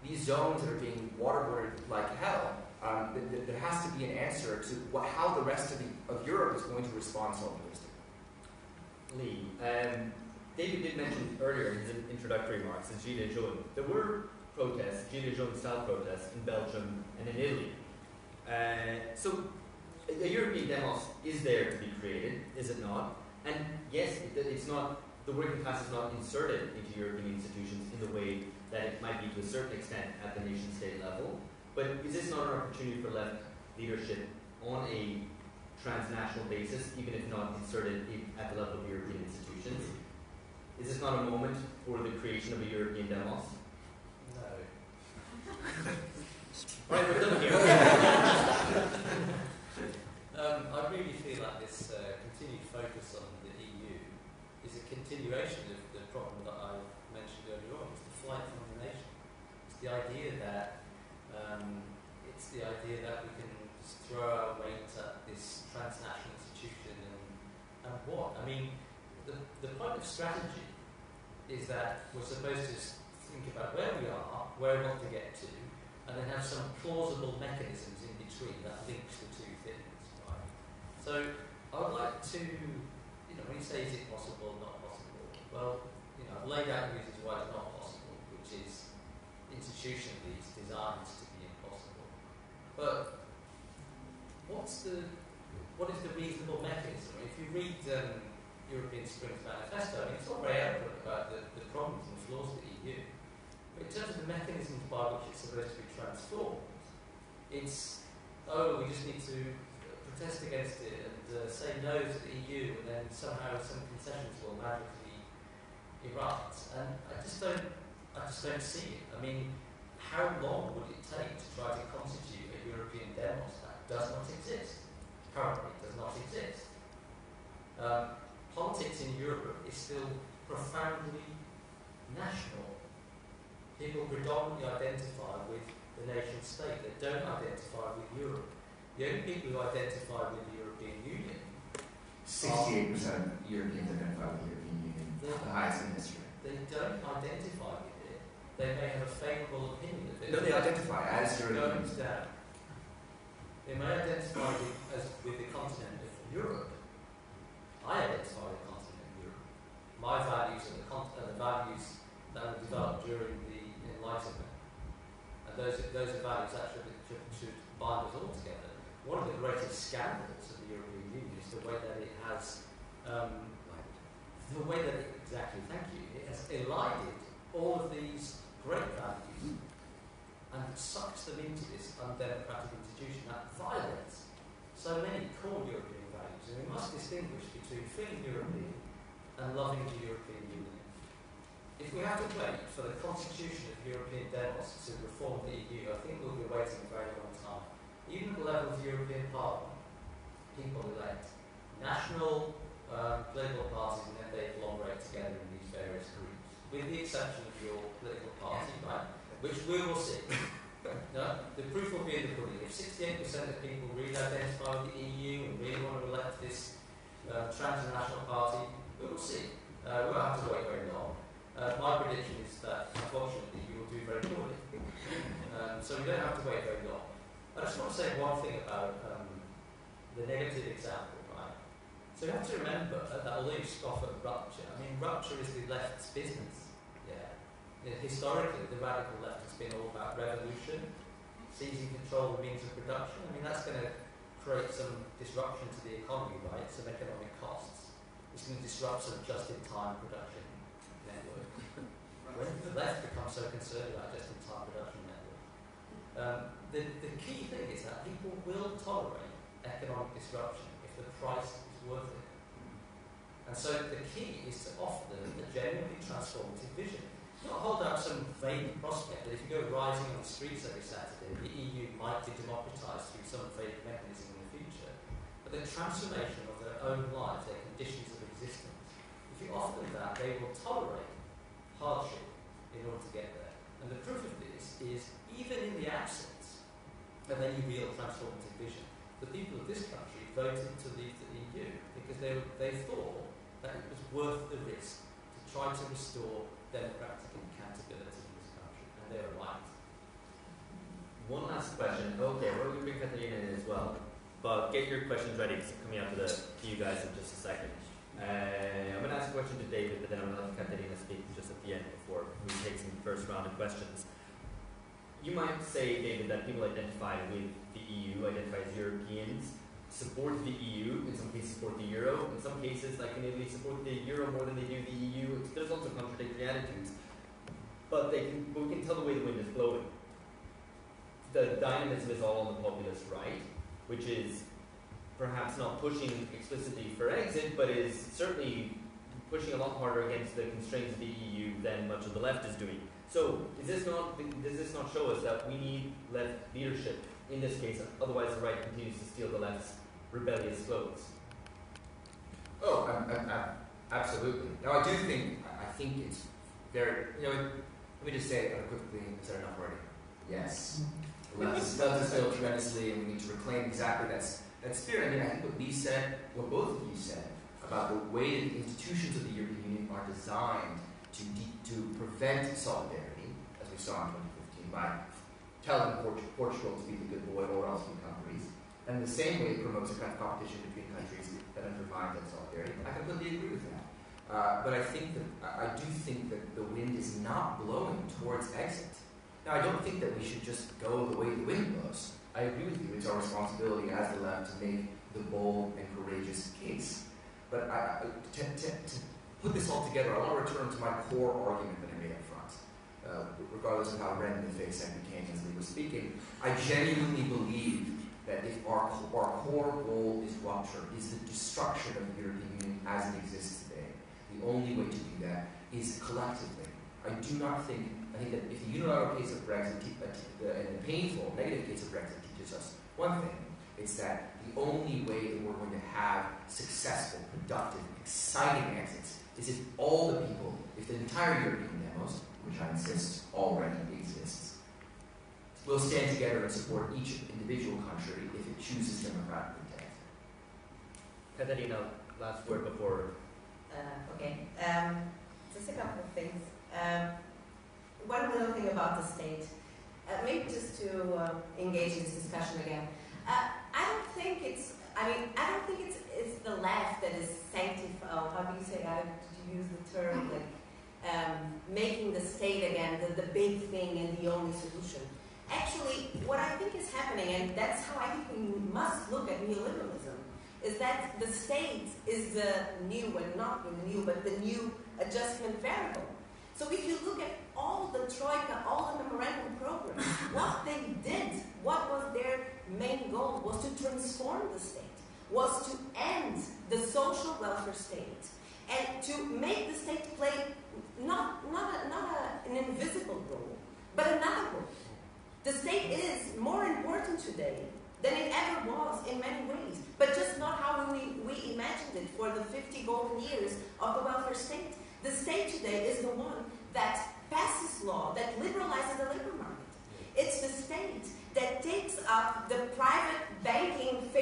these zones that are being waterboarded like hell. There has to be an answer to how the rest of Europe is going to respond so optimistically. Lee, David did mention earlier in his introductory remarks the Gilets jaunes. There were protests, Gilets jaunes style protests in Belgium and in Italy. So a European demos is there to be created, is it not? And yes, it's not, the working class is not inserted into European institutions in the way that it might be to a certain extent at the nation state level. But is this not an opportunity for left leadership on a transnational basis, even if not inserted at the level of European institutions? Is this not a moment for the creation of a European demos? No. Right, we're done here. I really feel like this continued focus on the EU is a continuation of the problem that I mentioned earlier on. It's the flight from the nation. It's the idea that we can just throw our weight at this transnational institution and what? I mean, the point of strategy is that we're supposed to think about where we are, where we want to get to, and then have some plausible mechanisms in between that links the two things, right? So I would like to, when you say is it possible or not possible, well, I've laid out the reasons why it's not possible, which is institutionally it's designed to be impossible. But what is the reasonable mechanism? If you read European Spring's Manifesto, it's not very eloquent about the problems and flaws of the EU. But in terms of the mechanisms by which it's supposed to be transformed, it's, we just need to protest against it and say no to the EU, and then somehow some concessions will magically erupt. And I just don't see it. I mean, how long would it take to try to constitute a European demos that does not exist? Currently does not exist. Politics in Europe is still profoundly national. People predominantly identify with the nation state. They don't identify with Europe. The only people who identify with the European Union 68% of Europeans identify with the European Union, the highest in history. They don't identify with it. They may have a favourable opinion of it. No, they identify as Europeans. They may identify with the continent of Europe. I identify with the continent of Europe. My values are the values that were developed during the Enlightenment. And those are values actually that should bind us all together. One of the greatest scandals of the European Union is the way that it has, it has elided all of these great values and sucks them into this undemocratic institution that violates so many core European values. And we must distinguish between feeling European and loving the European Union. If we have to wait for the constitution of European demos to reform the EU, I think we'll be waiting a very long time. Even at the level of the European Parliament, people elect national political parties and then they agglomerate together in these various groups, with the exception of your political party, right? Which we will see. No? The proof will be in the pudding. If 68% of people really identify with the EU and really want to elect this transnational party, we will see. We won't have to wait very long. My prediction is that, unfortunately, you will do very poorly. So we don't have to wait very long. I just want to say one thing about the negative example, right? So you have to remember that although you scoff at rupture, I mean, rupture is the left's business. Historically, the radical left has been all about revolution, seizing control of the means of production. I mean, that's going to create some disruption to the economy, right? Some economic costs. It's going to disrupt some just-in-time production network. When the left becomes so concerned about just-in-time production network, the key thing is that people will tolerate economic disruption if the price is worth it. And so the key is to offer them a genuinely transformative vision. Not hold out some vague prospect that if you go rising on the streets every Saturday, the EU might be democratised through some vague mechanism in the future, but the transformation of their own lives, their conditions of existence. If you offer them that, they will tolerate hardship in order to get there. And the proof of this is, even in the absence of any real transformative vision, the people of this country voted to leave the EU because they thought that it was worth the risk to try to restore democratic accountability in this country, and they are right. One last question. Okay, we're going to bring Katarina in as well, but get your questions ready because I'm coming up to you guys in just a second. I'm going to ask a question to David, but then I'm going to let Katarina speak just at the end before we take some first round of questions. You might say, David, that people identify with the EU, identify as Europeans, support the EU, in some cases support the euro, in some cases, like in Italy, support the euro more than they do the EU. There's also contradictory attitudes. But we can tell the way the wind is blowing. The dynamism is all on the populist right, which is perhaps not pushing explicitly for exit, but is certainly pushing a lot harder against the constraints of the EU than much of the left is doing. So does this not show us that we need left leadership in this case, otherwise the right continues to steal the left's rebellious clothes? Oh, absolutely. Now, I think it's very, let me just say it quickly, is that enough already? Yes. The left has done this bill tremendously, and we need to reclaim exactly that spirit. I mean, I think what both of you said, about the way that the institutions of the European Union are designed to prevent solidarity, as we saw in 2015, by telling Portugal to be the good boy or else become Greece. And in the same way, it promotes a kind of competition between countries that undermine that solidarity. I completely agree with that. But I do think that the wind is not blowing towards exit. Now, I don't think that we should just go the way the wind blows. I agree with you. It's our responsibility as the left to make the bold and courageous case. But to put this all together, I want to return to my core argument that I made up front. Regardless of how red in the face I became as we were speaking, I genuinely believe that if our core goal is rupture, is the destruction of the European Union as it exists today, the only way to do that is collectively. I think that if the unilateral case of Brexit and the painful, negative case of Brexit teaches us one thing, it's that the only way that we're going to have successful, productive, exciting exits is if all the people, if the entire European demos, which I insist already exists, will stand together and support each individual country if it chooses democratically to enter. Katarina, last word before. Okay. Just a couple of things. One little thing about the state. Maybe just to engage in this discussion again. I don't think it's the left that is sanctifying. How do you say? To use the term like making the state again the big thing and the only solution. Actually, what I think is happening, and that's how I think we must look at neoliberalism, is that the state is the new, and not the new, but the new adjustment variable. So if you look at all the Troika, all the memorandum programs, what they did, what was their main goal, was to transform the state, was to end the social welfare state, and to make the state play not an invisible role, but another role. The state is more important today than it ever was in many ways, but just not how we imagined it for the 50 golden years of the welfare state. The state today is the one that passes law, that liberalizes the labor market. It's the state that takes up the private banking,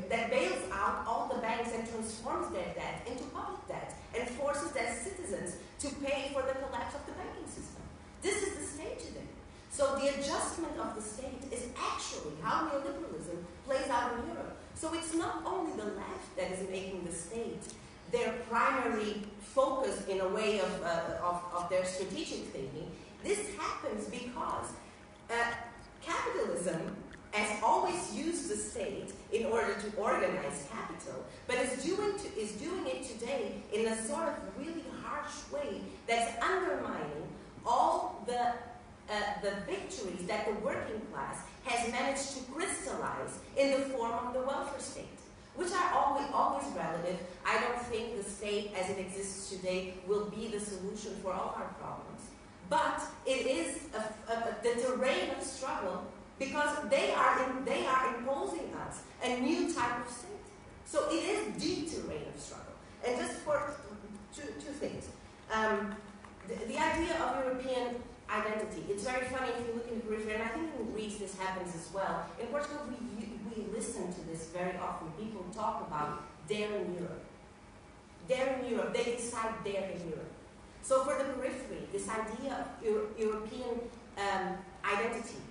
that bails out all the banks and transforms their debt into public debt and forces their citizens to pay for the collapse of the banking system. This is the state today. So the adjustment of the state is actually how neoliberalism plays out in Europe. So it's not only the left that is making the state their primary focus in a way of their strategic thinking. This happens because capitalism has always used the state in order to organize capital, but is doing it today in a sort of really harsh way that's undermining all the victories that the working class has managed to crystallize in the form of the welfare state, which are always relative. I don't think the state as it exists today will be the solution for all our problems. But it is the terrain of struggle because they are imposing us a new type of state. So it is the terrain of struggle. And just for two things. The idea of European identity. It's very funny if you look in the periphery, and I think in Greece this happens as well. In Portugal, we listen to this very often. People talk about they're in Europe. They're in Europe. They decide they're in Europe. So for the periphery, this idea of European identity.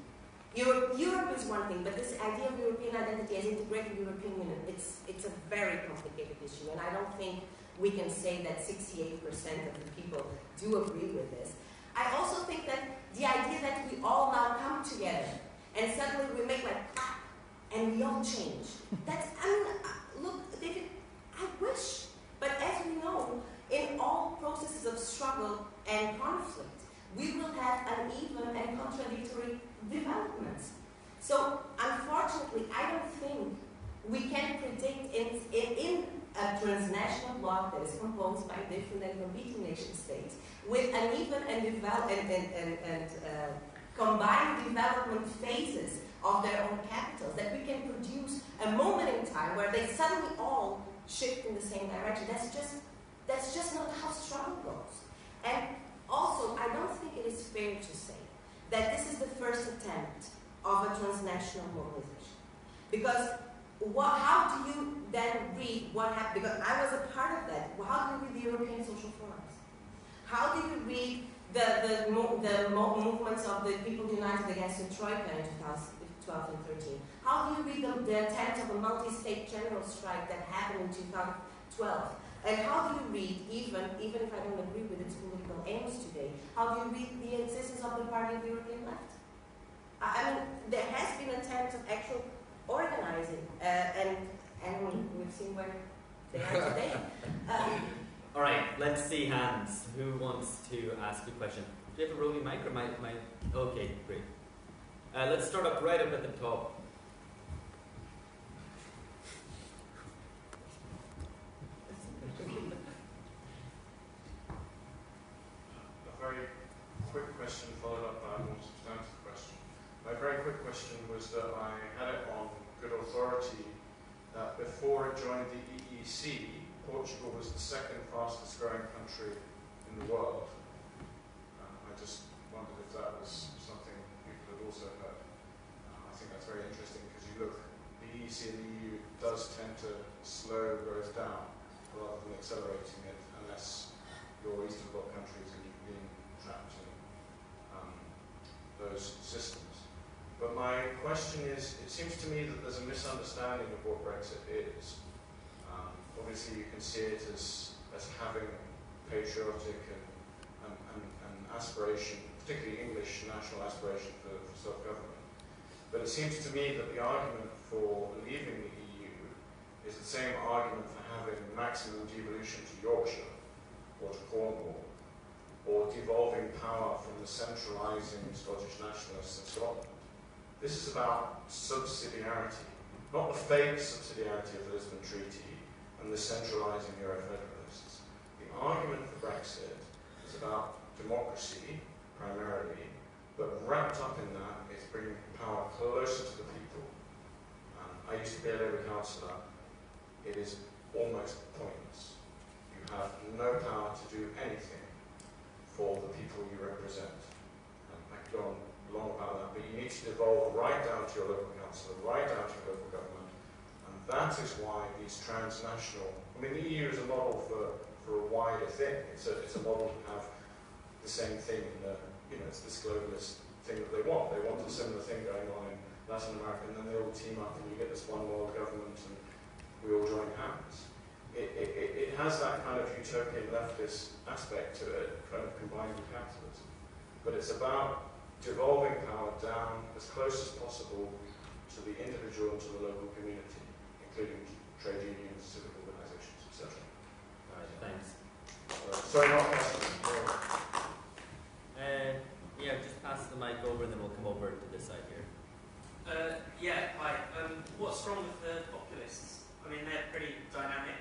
Europe is one thing, but this idea of European identity as integrated European Union, it's a very complicated issue, and I don't think we can say that 68% of the people do agree with this. I also think that the idea that we all now come together and suddenly we make like clap and we all change. Look, David, I wish, but as we know, in all processes of struggle and conflict, we will have uneven and contradictory developments. So, unfortunately, I don't think we can predict in a transnational bloc that is composed by different and competing nation states with uneven and combined development phases of their own capitals, that we can produce a moment in time where they suddenly all shift in the same direction. That's just not how struggle goes. And also, I don't think it is fair to say that this is the first attempt of a transnational mobilization. Because how do you then read what happened? Because I was a part of that. How do you read the European social forums? How do you read the movements of the people united against the Troika in 2012 and 13? How do you read the attempt of a multi-state general strike that happened in 2012? And how do you read, even if I don't agree with its political aims today, how do you read the existence of the Party of the European Left? I mean, there has been attempts of actual organizing, and we've seen where they are today. All right, let's see hands. Who wants to ask a question? Do you have a roving mic or my? Okay, great. Let's start up right up at the top. A very quick question followed up by a more substantive question. My very quick question was that I had it on good authority that before it joined the EEC, Portugal was the second fastest growing country in the world. I just wondered if that was something people had also heard. that's very interesting because you look, the EEC and the EU does tend to slow growth down rather than accelerating it unless your Eastern Bloc countries are being trapped in those systems. But my question is, it seems to me that there's a misunderstanding of what Brexit is. Obviously you can see it as having patriotic and aspiration, particularly English national aspiration for self-government. But it seems to me that the argument for leaving the EU is the same argument for having maximum devolution to Yorkshire or to Cornwall, or devolving power from the centralising Scottish nationalists in Scotland. This is about subsidiarity, not the fake subsidiarity of the Lisbon Treaty and the centralising Euro-federalists. The argument for Brexit is about democracy, primarily, but wrapped up in that is bringing power closer to the people. I used to be a Labour councillor. It is almost pointless. You have no power to do anything for the people you represent. I could go on long about that, but you need to devolve right down to your local council, right down to your local government, and that is why these transnational, I mean the EU is a model for a wider thing. It's a model to have the same thing in the, it's this globalist thing that they want. They want a similar thing going on in Latin America, and then they all team up and you get this one world government and we all join hands. It has that kind of utopian leftist aspect to it, kind of combined with capitalism. But it's about devolving power down as close as possible to the individual and to the local community, including trade unions, civic organisations, etc. Alright, thanks. Sorry, not question. Yeah, just pass the mic over and then we'll come over to this side here. Yeah, hi. What's wrong with the populists? I mean, they're pretty dynamic.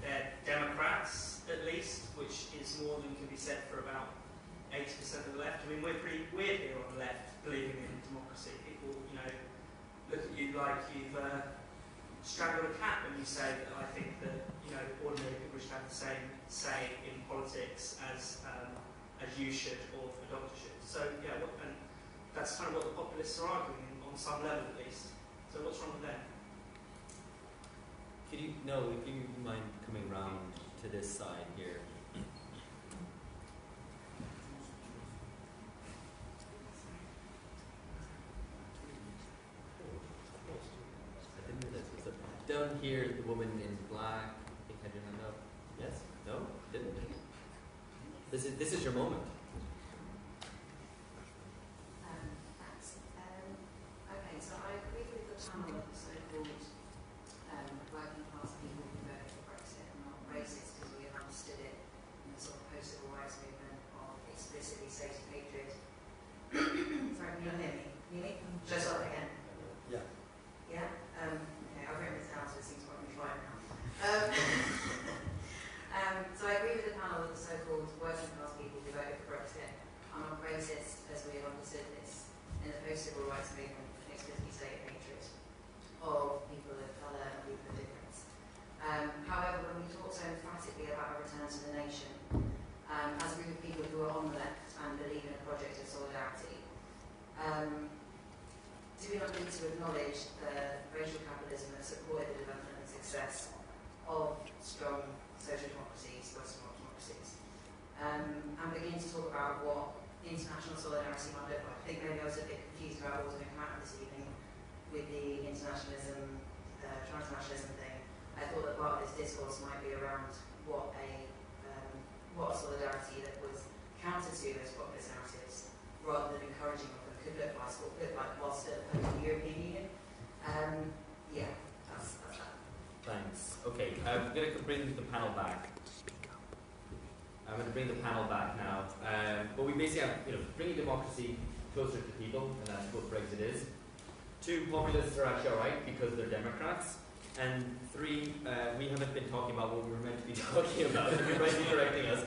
They're Democrats, at least, which is more than can be said for about 80% of the left. I mean, we're pretty weird here on the left, believing in democracy. People, look at you like you've strangled a cat when you say that I think that, ordinary people should have the same say in politics as you should, or the doctor should. So, yeah, and that's kind of what the populists are arguing, on some level at least. So what's wrong with them? If you mind coming round to this side here. I didn't know this. Was down here, the woman in black, I think had your hand up. Yes? No? Didn't? This is your moment. Thanks. Okay, so I agree with the panel of the so-called working class people who voted for Brexit and not racist, because we have understood it in the sort of post-civil rights movement of explicitly stated hatred. Sorry, can you not hear me? Can you hear me? Should I start again? Yeah. Yeah? Okay, I've written this down, so it seems quite fine now. So I agree with the panel of the so-called working class people who voted for Brexit. I'm not racist, as we have understood this in the post-civil rights movement, explicitly stated hatred of people of colour and people of difference. However, when we talk so emphatically about a return to the nation, as a group of people who are on the left and believe in a project of solidarity, do we not need to acknowledge the racial capitalism that supported the development and success of strong social democracies, Western democracies, and begin to talk about what international solidarity might look like? I think maybe I was a bit confused about what was going to come out this evening with the internationalism, transnationalism thing. I thought that part of this discourse might be around what a solidarity that was counter to those populist narratives, rather than encouraging of them, could look like whilst still opposed to the European Union. Yeah, that's that. Thanks. Okay, I'm going to bring the panel back. I'm going to bring the panel back now. But we basically have, bringing democracy closer to people, and that's what Brexit is. 2, populists are actually alright because they're Democrats. And 3, we haven't been talking about what we were meant to be talking about. You might be correcting us.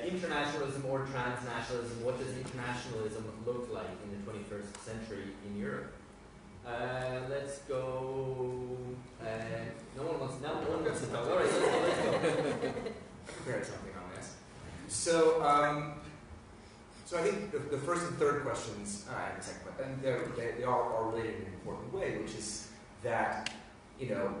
Internationalism or transnationalism. What does internationalism look like in the 21st century in Europe? Let's go. No one wants to talk. All right, let's go. Prepared something on this. So I think the first and third questions, and the second one, and they are related in an important way, which is that, you know,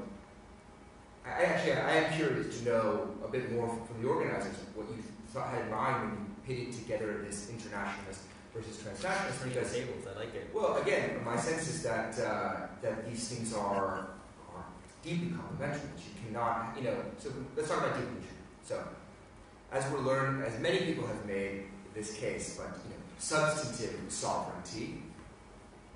I am curious to know a bit more from the organizers what you had in mind when you pitted together this internationalist versus transnationalist. Because tables, I like it. Well, again, my sense is that that these things are deeply complementary. That you cannot, you know. So let's talk about deeply. So, as many people have made this case, but you know, substantive sovereignty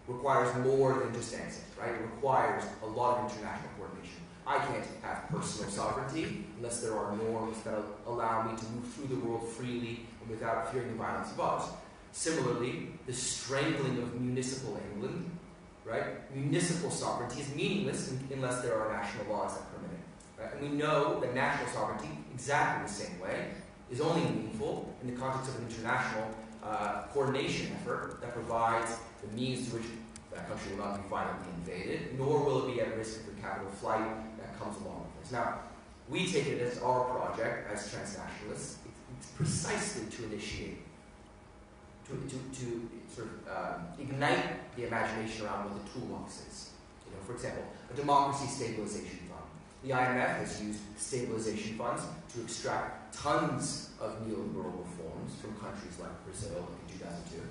requires more than just exit, right? It requires a lot of international coordination. I can't have personal sovereignty unless there are norms that allow me to move through the world freely and without fearing the violence of others. Similarly, the strangling of municipal England, right? Municipal sovereignty is meaningless unless there are national laws that permit it. Right? And we know that national sovereignty, exactly the same way, is only meaningful in the context of an international coordination effort that provides the means to which that country will not be violently invaded, nor will it be at risk of the capital flight that comes along with this. Now, we take it as our project as transnationalists. It's precisely to initiate, to sort of ignite the imagination around what the toolbox is. You know, for example, a democracy stabilization fund. The IMF has used stabilization funds to extract tons of neoliberal reforms from countries like Brazil in 2002.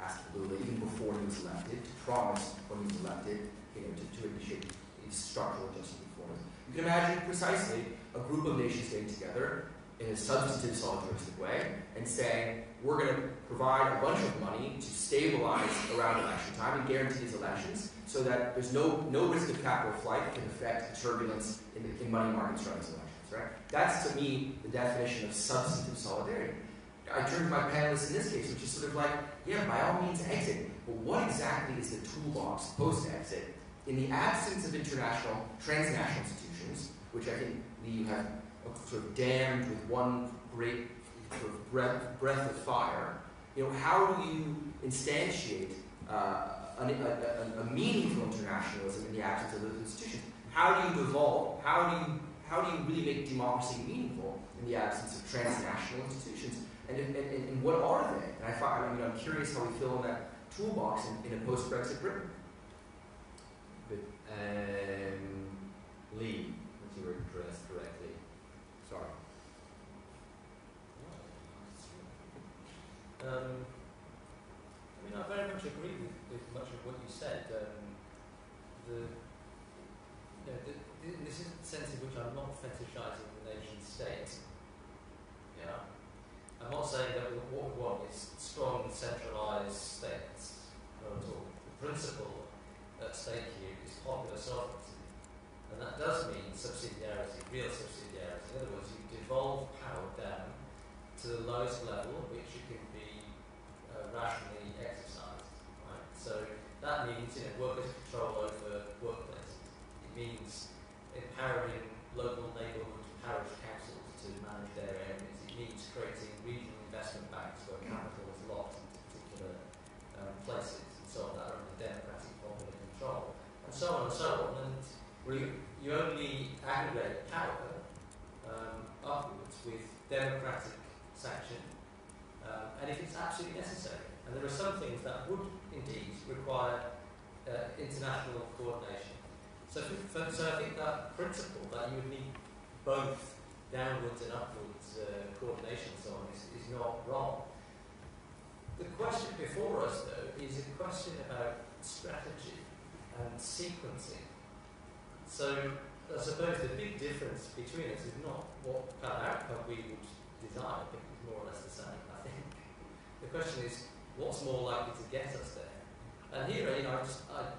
Asked Lula even before he was elected to promise when he was elected, you know, to initiate these structural adjustment reforms. You can imagine precisely a group of nations getting together in a substantive solidaristic way and saying, we're going to provide a bunch of money to stabilize around election time and guarantee these elections so that there's no risk of capital flight that can affect the turbulence in money markets around these elections, right? That's, to me, the definition of substantive solidarity. I turn to my panelists in this case, which is sort of like, yeah, by all means exit, but what exactly is the toolbox post-exit in the absence of international, transnational institutions, which I think you have sort of damned with one great sort of breath of fire? You know, how do you instantiate a meaningful internationalism in the absence of those institutions? How do you evolve? How do you really make democracy meaningful in the absence of transnational institutions? And what are they? And I'm curious how we fill in that toolbox in a post-Brexit Britain. Lee, if you were addressed correctly. Sorry. I very much agree with much of what you said. This is the sense in which I'm not fetishizing the nation state. Yeah. I'm not saying that what we want is strong, centralized states. Not at all. The principle at stake here is popular sovereignty. And that does mean subsidiarity, real subsidiarity. In other words, you devolve power down to the lowest level at which it can be rationally exercised. Right? So that means, workers' control over workplaces. It means empowering local neighbourhood parish councils to manage their areas. It means creating regional investment banks where capital is locked into particular places and so on that are under democratic popular control, and so on and so on. And you only aggregate power upwards with democratic sanction, and if it's absolutely necessary. And there are some things that would indeed require international coordination. So I think that principle that you would need both downwards and upwards coordination and so on is not wrong. The question before us, though, is a question about strategy and sequencing. So I suppose the big difference between us is not what kind of outcome we would desire, but it's more or less the same, I think. The question is, what's more likely to get us there? And here, it's a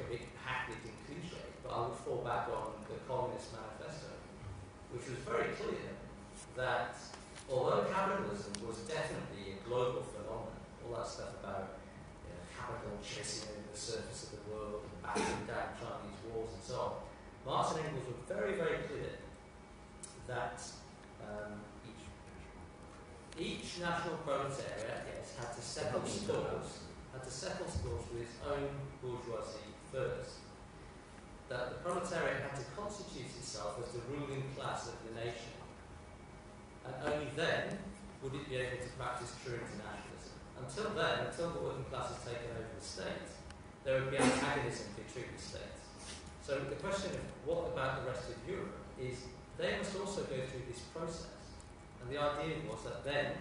bit hackneyed and cliche, but I would fall back on the Communist Manifesto, which was very clear that although capitalism was definitely a global phenomenon, all that stuff about capital chasing over the surface of the world and battering down Chinese walls and so on, Marx and Engels were very, very clear that each national proletariat, had to settle scores with its own bourgeoisie first. That the proletariat had to constitute itself as the ruling class of the nation, and only then would it be able to practice true internationalism. Until then, until the working class has taken over the state, there would be antagonism between the states. So the question of what about the rest of Europe is they must also go through this process. And the idea was that then,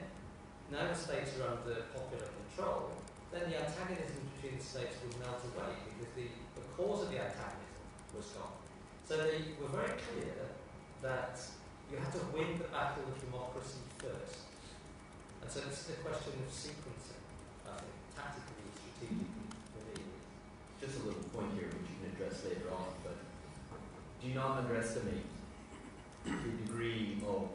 now the states are under popular control, then the antagonism between the states would melt away because the cause of the antagonism was gone. So they were very clear that you had to win the battle of democracy first. And so this is a question of sequencing, I think, tactically, strategically, for me. Just a little point here which you can address later on, but do not underestimate the degree of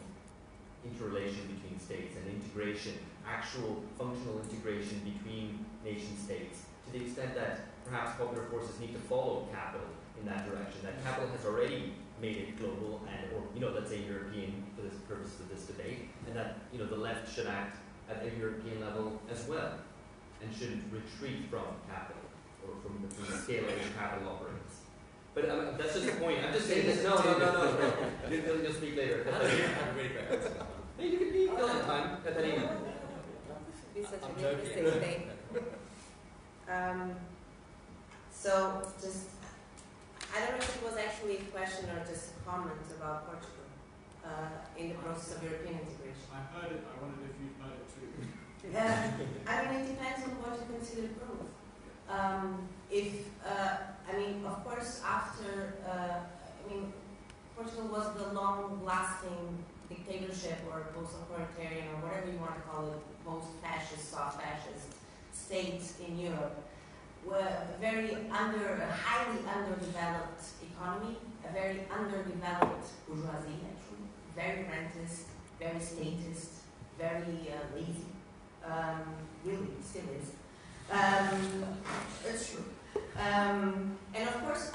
interrelation between states and integration, actual functional integration between nation states, to the extent that perhaps popular forces need to follow capital in that direction. That capital has already made it global and, or, let's say European for the purposes of this debate, and that, the left should act at a European level as well, and shouldn't retreat from capital, or from the scale at which capital operates. But that's just the point. I'm just saying this. No. You'll speak later. I'm really bad. Hey, you can be on time, Katarina. This is such an interesting thing. So, just, I don't know if it was actually a question or just a comment about Portugal in the process of European integration. I heard it. I wondered if you'd heard it too. It depends on what you consider growth. Of course, after, Portugal was the long-lasting dictatorship or post-authoritarian or whatever you want to call it, post-fascist, soft-fascist states in Europe, were a highly underdeveloped economy, a very underdeveloped bourgeoisie, actually, very rentist, very statist, very lazy. Really, still is. It's true. And of course,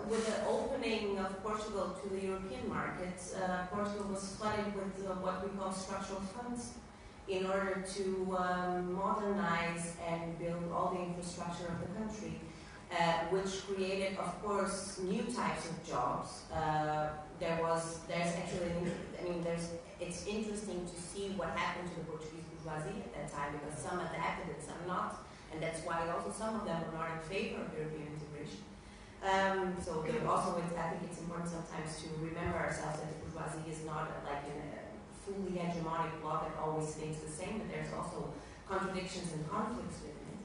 with the opening of Portugal to the European market, Portugal was flooded with what we call structural funds in order to modernize and build all the infrastructure of the country, which created, of course, new types of jobs. It's interesting to see what happened to the Portuguese bourgeoisie at that time, because some adapted and some not, and that's why also some of them were not in favor of European integration. I think it's important sometimes to remember ourselves that the bourgeoisie is not like a fully hegemonic bloc that always thinks the same, but there's also contradictions and conflicts within it.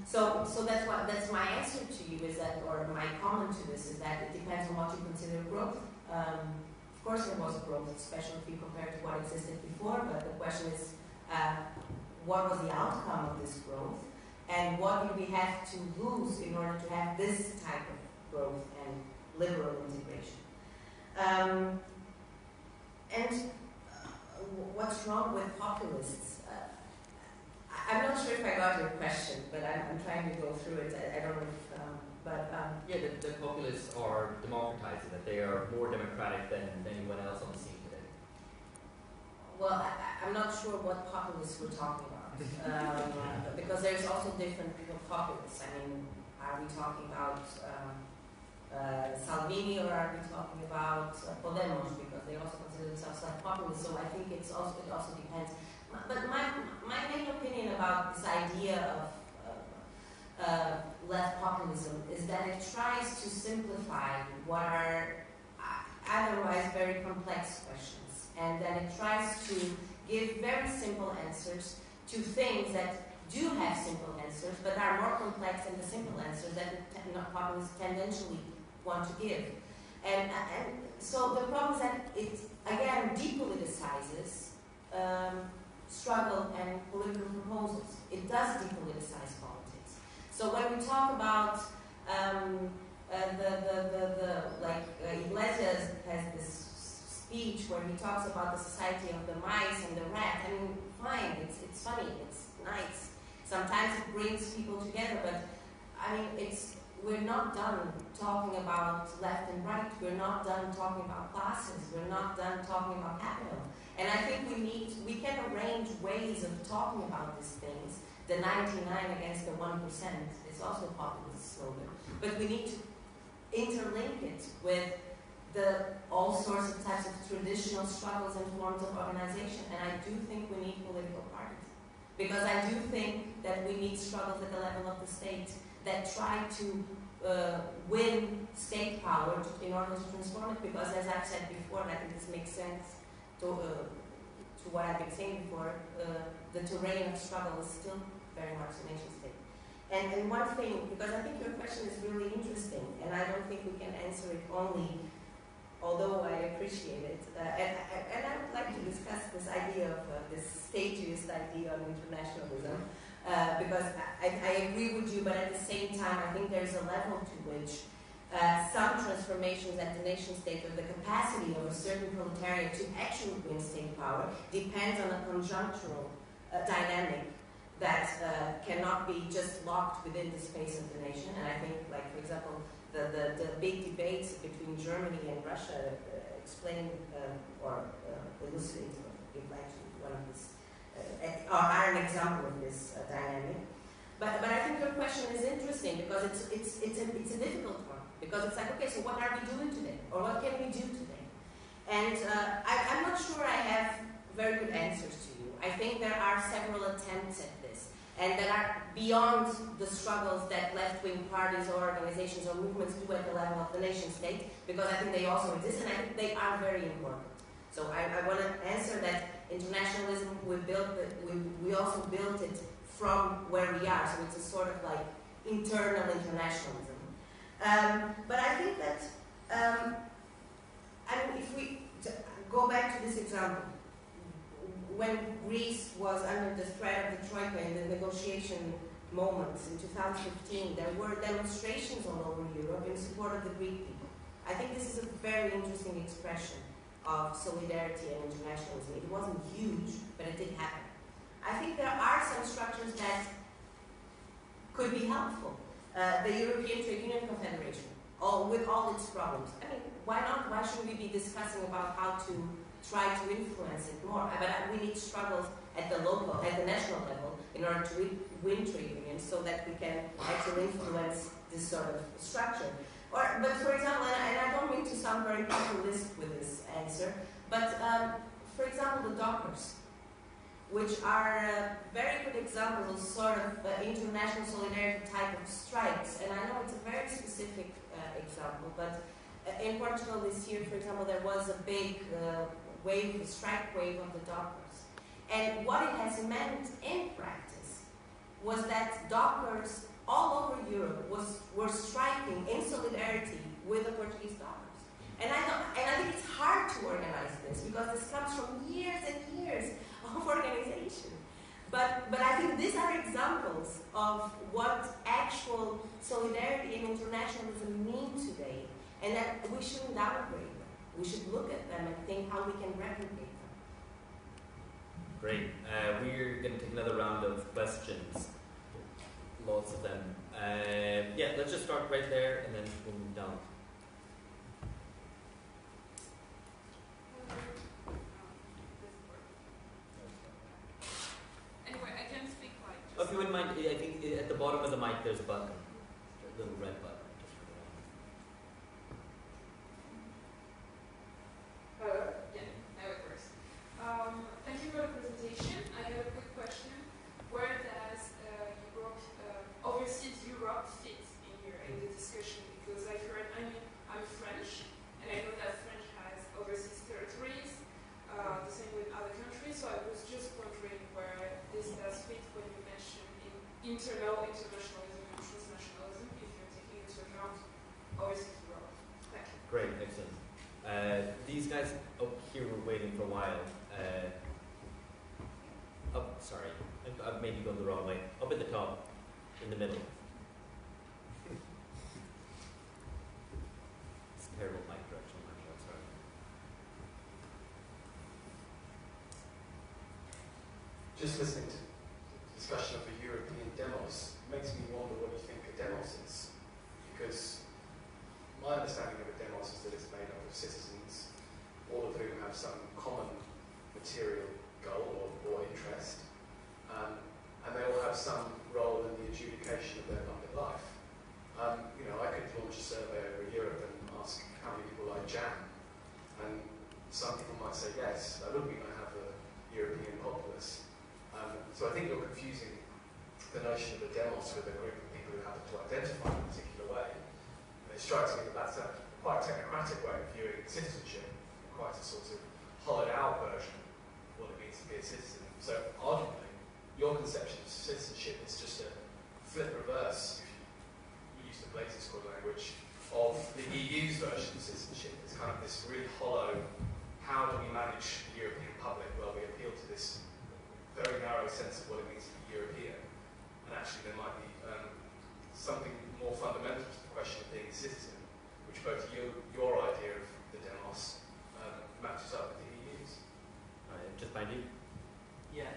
So that's my answer to you, is that, or my comment to this is that it depends on what you consider growth. Of course there was growth, especially if you compare to what existed before, but the question is, what was the outcome of this growth? And what do we have to lose in order to have this type of growth and liberal integration? What's wrong with populists? I'm not sure if I got your question, but I'm trying to go through it. I don't know if, the populists are democratizing, that they are more democratic than anyone else on the scene today. Well, I'm not sure what populists we're talking about. Because there's also different populists. Are we talking about Salvini, or are we talking about Podemos, because they also consider themselves populists? So I think it also depends. But my main opinion about this idea of left populism is that it tries to simplify what are otherwise very complex questions, and that it tries to give very simple answers to things that do have simple answers, but are more complex than the simple answers that the populists tendentially want to give. And so the problem is that it, again, depoliticizes struggle and political proposals. It does depoliticize politics. So when we talk about Iglesias has this speech where he talks about the society of the mice and the rat. Fine, it's funny, it's nice. Sometimes it brings people together, but we're not done talking about left and right. We're not done talking about classes. We're not done talking about capital. And I think we can arrange ways of talking about these things. The 99 against the 1% is also a populist slogan. But we need to interlink it with all sorts of types of traditional struggles and forms of organization. And I do think we need political parties. Because I do think that we need struggles at the level of the state that try to win state power in order to transform it. Because as I've said before, and I think this makes sense to what I've been saying before, the terrain of struggle is still very much the nation state. And one thing, because I think your question is really interesting, and I don't think we can answer it only, although I appreciate it, and I would like to discuss this idea of this statist idea of internationalism, because I agree with you, but at the same time I think there's a level to which some transformations at the nation state, or the capacity of a certain proletariat to actually win state power, depends on a conjunctural dynamic that cannot be just locked within the space of the nation. And I think, like, for example, the big debates between Germany and Russia explain or elucidate, if actually one of this, are an example of this dynamic. But I think your question is interesting because it's a difficult one, because it's like, okay, so what are we doing today, or what can we do today? And I'm not sure I have very good answers to you. I think there are several attempts at this, and that are beyond the struggles that left-wing parties or organizations or movements do at the level of the nation-state, because I think they also exist, and I think they are very important. So I want to answer that internationalism, we also built it from where we are, so it's a sort of like internal internationalism. But I think that, I mean, if we go back to this example, when Greece was under the threat of the Troika in the negotiation moments in 2015, there were demonstrations all over Europe in support of the Greek people. I think this is a very interesting expression of solidarity and internationalism. It wasn't huge, but it did happen. I think there are some structures that could be helpful. The European Trade Union Confederation, with all its problems. I mean, why not? Why should we be discussing about how to try to influence it more? But we need struggles at the local, at the national level, in order to win trade unions, so that we can actually influence this sort of structure. But for example, and I don't mean to sound very populist with this answer, but for example, the dockers, which are very good examples of sort of international solidarity type of strikes. And I know it's a very specific example, but in Portugal this year, for example, there was a big wave, a strike wave of the dockers. And what it has meant in practice was that dockers all over Europe were striking in solidarity with the Portuguese dockers. And I think it's hard to organize this, because this comes from years and years of organization. But I think these are examples of what actual solidarity and internationalism mean today, and that we shouldn't downgrade them. We should look at them and think how we can replicate them. Great. We're going to take another round of questions. Lots of them. Yeah, let's just start right there and then we'll move down. Anyway, I can speak like. Oh, if you wouldn't mind, I think at the bottom of the mic there's a button, a little red button. Hello? Yeah, now it works. Thank you for the presentation. I have a quick question. Where does overseas Europe fit in the discussion? Because I've heard, I'm French, and I know that French has overseas territories, the same with other countries, so I was just wondering where this does fit when you mention internal internationalism and transnationalism, if you're taking into account overseas Europe. Thank you. Great, excellent. These guys up here were waiting for a while. Sorry, I've maybe gone the wrong way. Up at the top, in the middle. It's terrible mic direction, I'm sorry. Just listening to the discussion of the European demos makes me wonder what you think a demos is. Because my understanding of a demos is that it's made up of citizens, all of whom have some common material goal or interest, and they all have some role in the adjudication of their public life. I could launch a survey over Europe and ask how many people like jam, and some people might say yes. That would mean I have a European populace. So I think you're the notion of a demos with a group of people who happen to identify in a particular way. And it strikes me that that's a quite technocratic way of viewing citizenship, quite a sort of hollowed out version of what it means to be a citizen. So arguably, your conception of citizenship is just a flip reverse, if you use the Blazes Squad language, of the EU's version of citizenship. It's kind of this really hollow, how do we manage the European public? Well, we appeal to this very narrow sense of what it means to be European. And actually there might be something more fundamental to the question of being a citizen, which both your idea of the demos matches up with the EU's. Just by you. Yeah,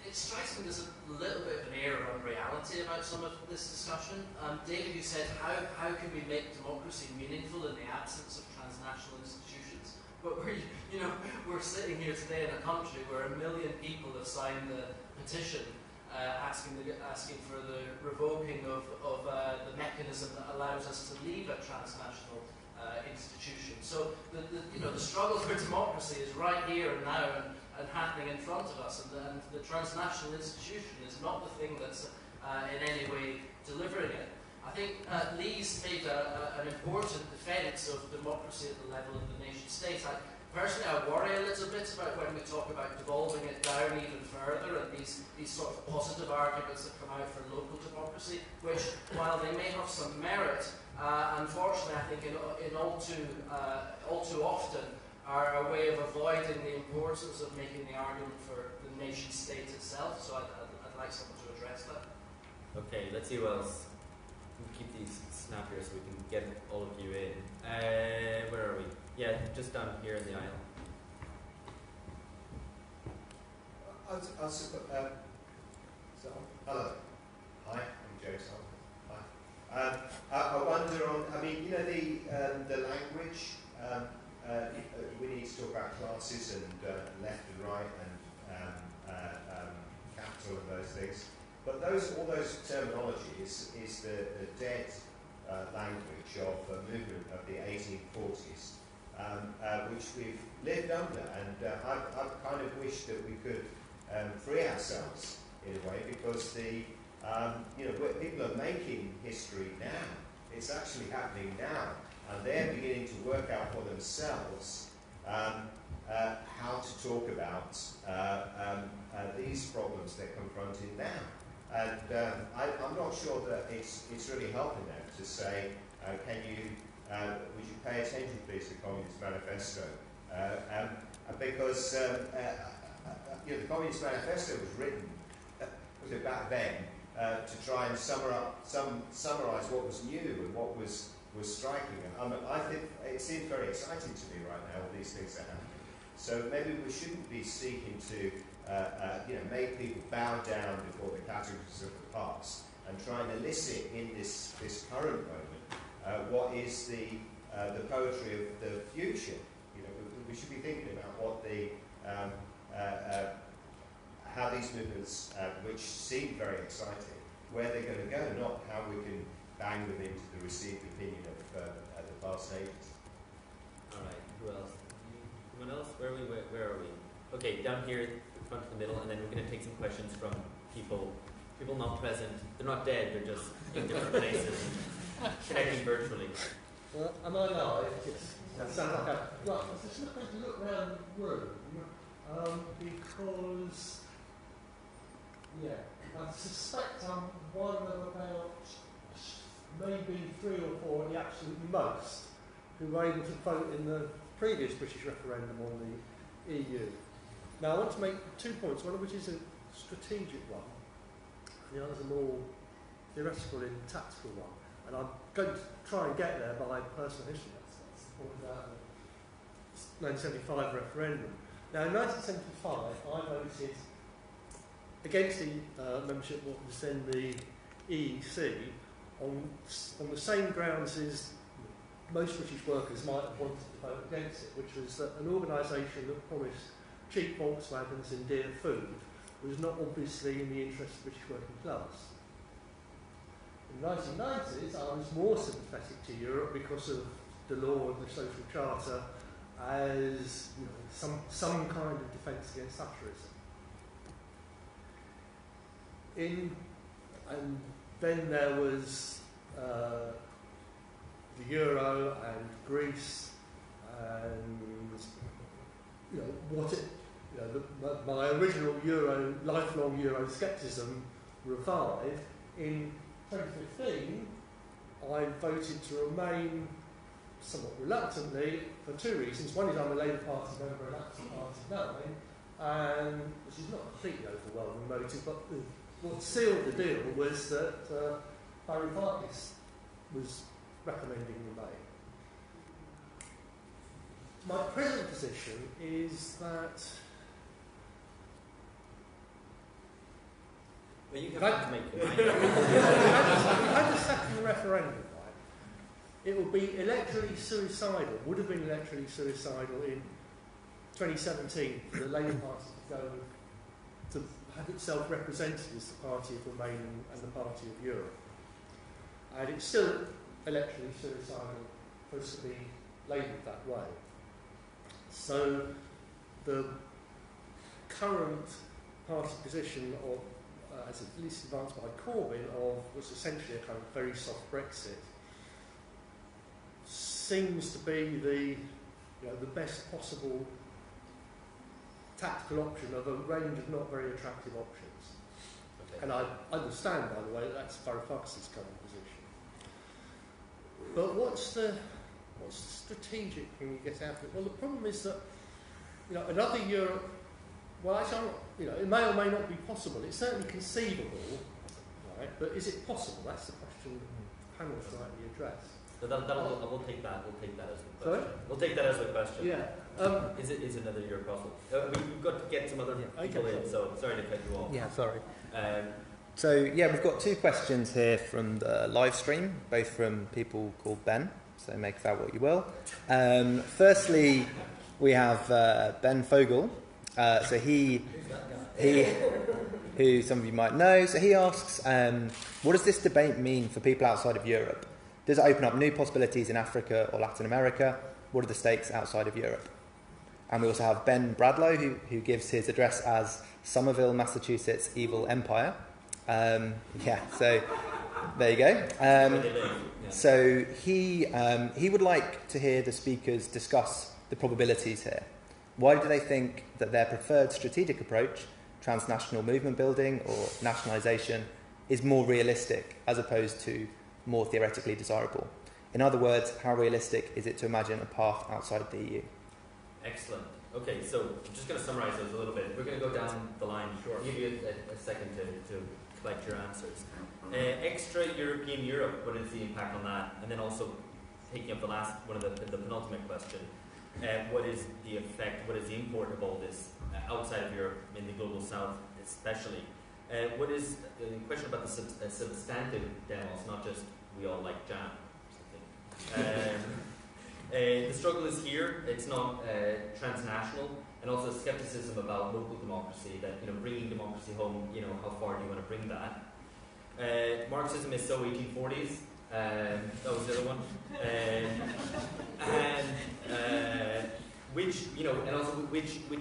it strikes me there's a little bit of an air of unreality about some of this discussion. David, you said, how can we make democracy meaningful in the absence of transnational institutions? But we're sitting here today in a country where 1 million people have signed the petition asking for the revoking of the mechanism that allows us to leave a transnational institution. So the struggle for democracy is right here and now and happening in front of us, and the transnational institution is not the thing that's in any way delivering it. I think Lee's made an important defence of democracy at the level of the nation state. Personally, I worry a little bit about when we talk about devolving it down even further, and these sort of positive arguments that come out for local democracy, which, while they may have some merit, unfortunately, I think in all too often are a way of avoiding the importance of making the argument for the nation state itself. So I'd like someone to address that. Okay, let's see who else. We'll keep these snappier so we can get all of you in. Where are we? Yeah, just down here in the aisle. Hello. Hi, I'm Joe Tom. Hi. I wonder the language, we need to talk about classes and left and right and capital and those things. But all those terminologies is the dead language of the movement of the 1840s, which we've lived under, and I've kind of wished that we could free ourselves in a way, because people are making history now. It's actually happening now, and they're beginning to work out for themselves how to talk about these problems they're confronted now. And I'm not sure that it's really helping them to say, would you pay attention please to the Communist Manifesto? Because the Communist Manifesto was written back then to try and summarise what was new and what was striking. I think it seems very exciting to me right now, all these things are happening. So maybe we shouldn't be seeking to make people bow down before the categories of the past, and try and elicit in this current moment what is the poetry of the future. We should be thinking about what how these movements, which seem very exciting, where they're going to go, not how we can bang them into the received opinion of the past ages. All right, who else? Anyone else? Where are we? Okay, down here, front to the middle, and then we're going to take some questions from people not present. They're not dead, they're just in different places, connecting virtually. Well, am I live? Yes. That sounds like right, I'm just going to look around the room, because, I suspect I'm one of about maybe 3 or 4, the absolute most, who were able to vote in the previous British referendum on the EU. Now, I want to make 2 points, one of which is a strategic one, and the other is a more theoretical and tactical one. And I'm going to try and get there by personal history. That's the point about the 1975 referendum. Now, in 1975, I voted against the membership of what was then the EEC on the same grounds as most British workers might have wanted to vote against it, which was that an organisation that promised cheap Volkswagens and dear food was not obviously in the interest of the British working class. In the 1990s, I was more sympathetic to Europe because of the law and the social charter as some kind of defence against Thatcherism. In and then there was the euro and Greece, and my original lifelong Euroscepticism revived. In 2015, I voted to remain somewhat reluctantly for two reasons. One is I'm a Labour Party member and that's a party nine, and which is not a completely overwhelming motive, but what sealed the deal was that Varoufakis was recommending Remain. My present position is that well, you have to make it. we had a second referendum, right? It would be electorally suicidal, would have been electorally suicidal in 2017 for the Labour Party to go to have itself represented as the Party of Remain and the Party of Europe. And it's still electorally suicidal for us to be labelled that way. So the current party position of, as at least advanced by Corbyn, of what's essentially a kind of very soft Brexit, seems to be the best possible tactical option of a range of not very attractive options. Okay. And I understand, by the way, that that's Varoufakis' current position. But what's the strategic thing you get out of it? Well, the problem is that another Europe. Well, actually, it may or may not be possible. It's certainly conceivable, right? But is it possible? That's the question the panel is likely to address. So we'll take that. We'll take that as the question. Sorry? We'll take that as the question. Yeah. Is another Europe possible? We've got to get some other people in. So sorry to cut you off. Yeah, sorry. We've got two questions here from the live stream, both from people called Ben. So make of that what you will. Firstly, we have Ben Fogel. So he, who some of you might know, so he asks, what does this debate mean for people outside of Europe? Does it open up new possibilities in Africa or Latin America? What are the stakes outside of Europe? And we also have Ben Bradlow, who gives his address as Somerville, Massachusetts Evil Empire. So there you go. So he would like to hear the speakers discuss the probabilities here. Why do they think that their preferred strategic approach, transnational movement building or nationalisation, is more realistic as opposed to more theoretically desirable? In other words, how realistic is it to imagine a path outside the EU? Excellent. Okay, so I'm just going to summarise those a little bit. We're going to go down the line. Sure. I'll give you a second to collect your answers. Extra-European Europe, what is the impact on that? And then also taking up the last one of the penultimate question. What is the effect, what is the import of all this outside of Europe, in the global south especially? What is the question about the substantive demos, not just we all like jam or something. The struggle is here, it's not transnational, and also skepticism about local democracy, that bringing democracy home, how far do you want to bring that? Marxism is so 1840s. That was the other one. Which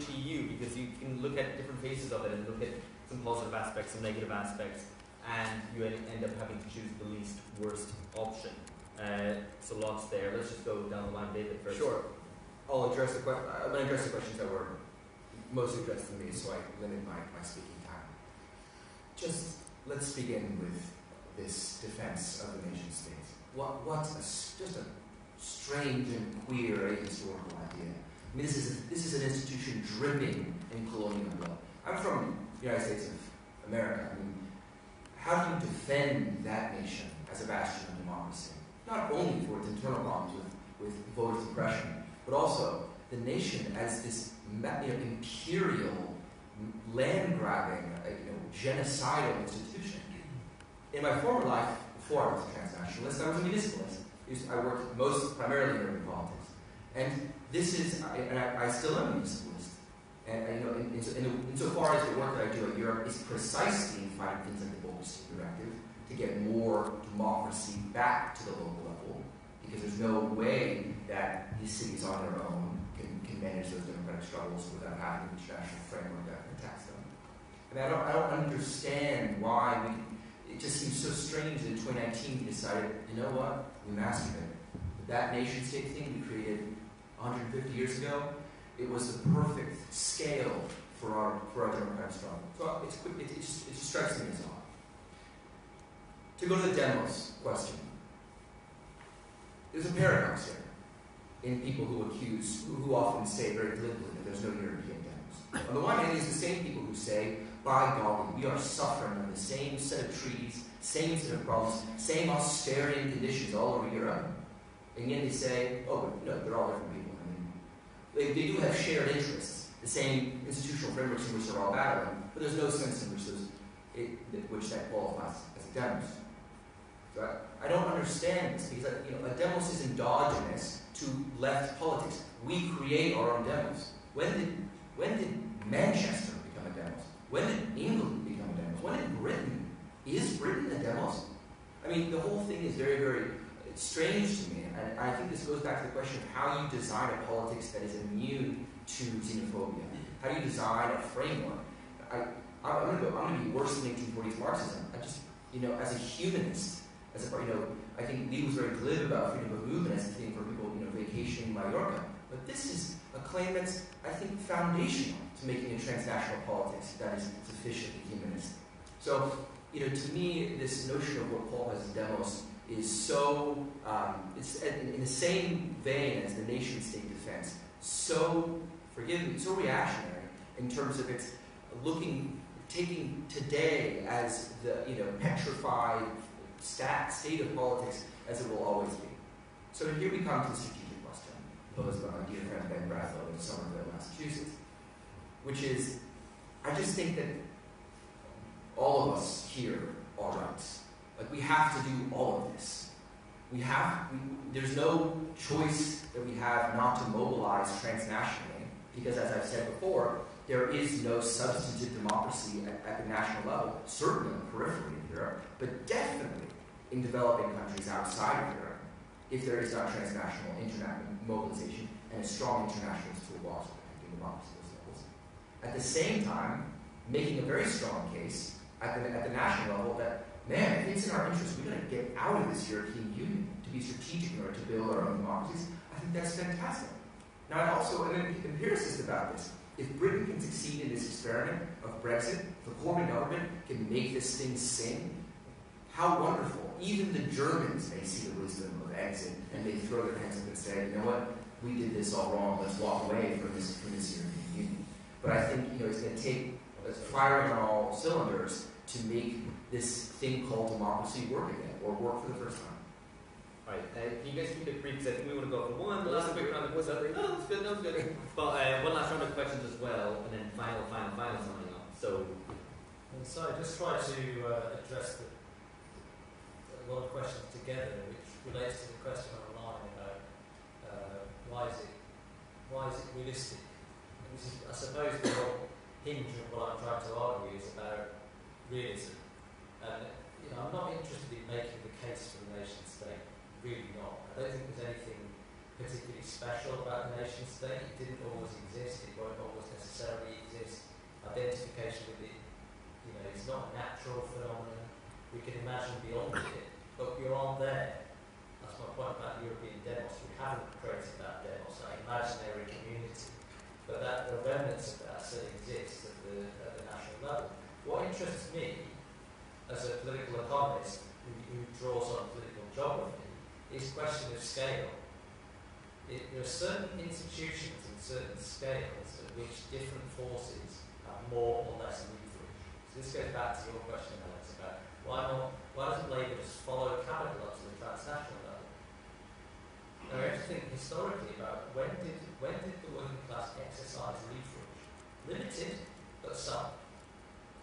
EU, because you can look at different phases of it and look at some positive aspects, some negative aspects, and you end up having to choose the least worst option. So lots there. Let's just go down the line, David, first. Sure. I'll address the question. I'm going to address the questions that were mostly addressed to me, so I limit my speaking time. Just let's begin with this defense of the nation state. Just a strange and queer ahistorical idea. I mean, this is an institution dripping in colonial blood. I'm from the United States of America. I mean, how do you defend that nation as a bastion of democracy? Not only for its internal problems with voter suppression, but also the nation as this imperial, land-grabbing, genocidal institution. In my former life, before I was a transnationalist, I was a municipalist. I worked primarily in urban politics. And this is, I still am a municipalist. And insofar as the work that I do at Europe is precisely in fighting things like the Bulgaristan Directive, to get more democracy back to the local level, because there's no way that these cities on their own can manage those democratic struggles without having an international framework that protects them. I mean, I don't understand why it just seems so strange that in 2019 we decided, you know what, we mastered it. That nation state thing we created 150 years ago, it was the perfect scale for our democratic struggle. So it just strikes me as odd. To go to the demos question, there's a paradox here in people who often say very glibly that there's no European demos. On the one hand, there's the same people who say, by golly, we are suffering under the same set of treaties, same set of problems, same austerity conditions all over Europe. And yet they say, oh, but no, they're all different people. I mean, they do have shared interests, the same institutional frameworks in which they're all battling, but there's no sense in which that qualifies as a demos. So I don't understand this, because a demos is endogenous to left politics. We create our own demos. When did Manchester become a demos? When did England become a demos? When did Britain? Is Britain a demos? I mean, the whole thing is very, very strange to me, and I think this goes back to the question of how you design a politics that is immune to xenophobia. How do you design a framework? I'm going to be worse than 1840s Marxism. As a humanist, I think Lee was very glib about freedom of movement as a thing for people, vacationing in Mallorca. But this is a claim that's, I think, foundational to making a transnational politics that is sufficiently humanist. So, to me, this notion of what Paul has as demos is so, it's in the same vein as the nation-state defense, so, forgive me, so reactionary in terms of its taking today as the, petrified state of politics as it will always be. So here we come to the strategic question posed by my dear friend Ben Bradlow in Somerville, Massachusetts, which is, I just think that all of us here are right. Like, we have to do all of this. There's no choice that we have not to mobilize transnationally, because as I've said before, there is no substantive democracy at the national level, certainly on the periphery of Europe, but definitely in developing countries outside of Europe, if there is not transnational mobilization and a strong internationalist toolbox for protecting democracy at those levels. At the same time, making a very strong case at the national level that, man, if it's in our interest, we're going to get out of this European Union to be strategic in order to build our own democracies. I think that's fantastic. Now, I also am an empiricist about this. If Britain can succeed in this experiment of Brexit, if a Corbyn government can make this thing sing, how wonderful. Even the Germans may see the wisdom of exit, and they throw their hands up and say, you know what, we did this all wrong, let's walk away from this European Union. But I think it's going to take firing on all cylinders to make this thing called democracy work again, or work for the first time. Right, can you guys keep it brief, because I think we want to go for one last quick round of questions. No, that's good. But one last round of questions as well, and then final summing up. So I just try to address a lot of questions together, which relates to the question online about why is it realistic? And this is, I suppose, the whole hinge of what I'm trying to argue is about realism. And I'm not interested in making the case for the nation state. Really not. I don't think there's anything particularly special about the nation state. It didn't always exist. It won't always necessarily exist. Identification with it, it's not a natural phenomenon. We can imagine beyond it, but we aren't there. That's my point about European demos. We haven't created that demos, that imaginary community, but the remnants of that still exist at the national level. What interests me as a political economist who draws on political geography is a question of scale. There are certain institutions and certain scales at which different forces have more or less leverage. So this goes back to your question, Alex, about why doesn't Labour just follow capital up to the transnational level? Now we have to think historically about when did the working class exercise leverage? Limited, but some.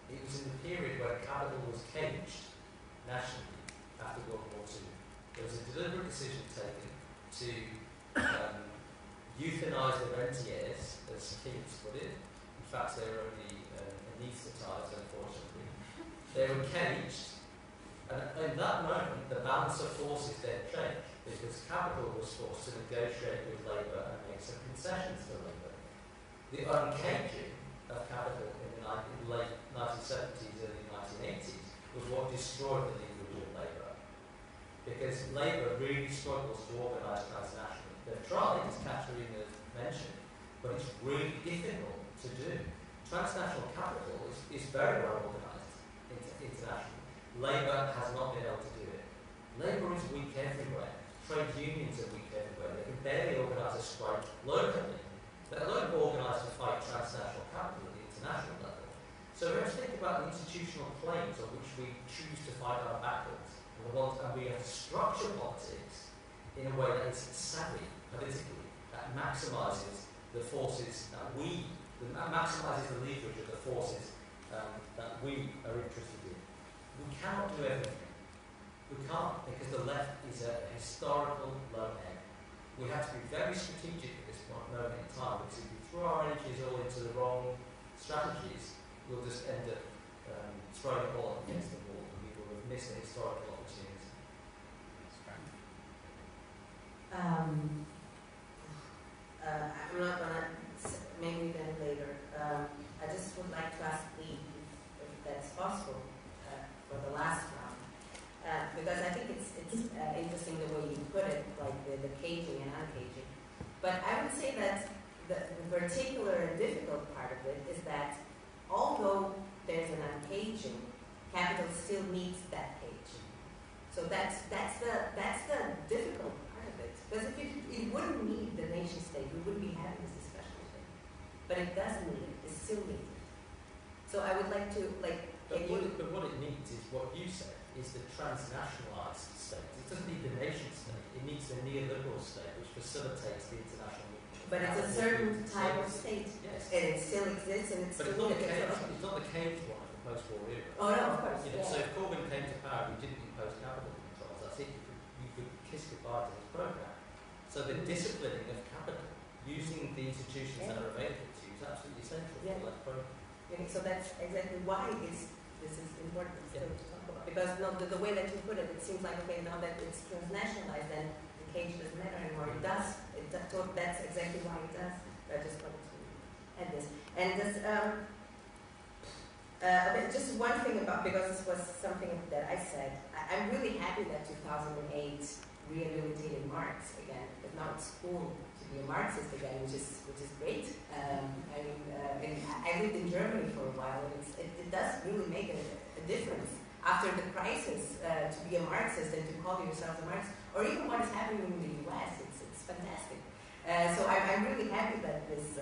It was in the period when capital was caged nationally after World War II. There was a deliberate decision taken to euthanize the rentiers, as Keynes put it. In fact, they were only anaesthetised, unfortunately. They were caged, and in that moment, the balance of forces then changed, because capital was forced to negotiate with Labour and make some concessions to Labour. The uncaging of capital in the late 1970s, early 1980s was what destroyed the leverage of Labour. Because Labour really struggles to organise transnationally. They've tried, as Katerina mentioned, but it's really difficult to do. Transnational capital is very well organised internationally. Labour has not been able to do it. Labour is weak everywhere. Trade unions are weak everywhere. They can barely organise a strike locally, let alone organise to fight transnational capital at the international level. So let's think about the institutional claims on which we choose to fight our battles, and we have to structure politics in a way that is savvy politically, that maximises the forces that maximises the leverage of the forces that we are interested in. We cannot do everything. We can't, because the left is at a historical low ebb. We have to be very strategic at this moment in time, because if we throw our energies all into the wrong strategies, we'll just end up throwing it all against the wall, and we will have missed the historical opportunity. I'm not going to, maybe then later. I just would like to ask Lee, if that's possible, for the last round. Because I think it's interesting the way you put it, like the caging and uncaging. But I would say that the particular and difficult part of it is that although there's an uncaging, capital still needs that cage. So that's the difficult part of it. Because if it wouldn't need the nation state, we wouldn't be having this discussion today. But it does need it. It still needs it. So I would like to But what it needs is what you said, is the transnationalised state. It doesn't need the nation state, it needs the neoliberal state, which facilitates the international movement. But it's a certain type of state. Yes. And it still exists, and it's but still it's not the cage one of the post-war era. Oh no, of course. So if Corbyn came to power, we didn't impose capital controls. I think you could kiss goodbye to his programme. So the disciplining of capital, using the institutions that are available to you, is absolutely essential for that programme. So that's exactly why this is important to talk about. Because the way that you put it, it seems like, okay, now that it's transnationalized, then the cage doesn't matter anymore. It does. That's exactly why it does. I just wanted to add this. And this, just one thing about, because this was something that I said, I'm really happy that 2008 rehabilitated Marx again, because now it's cool to be a Marxist again, which is great. And I lived in Germany for a while, and it does really make a difference after the crisis to be a Marxist and to call yourself a Marxist, or even what is happening in the US. It's fantastic. So I'm really happy that this,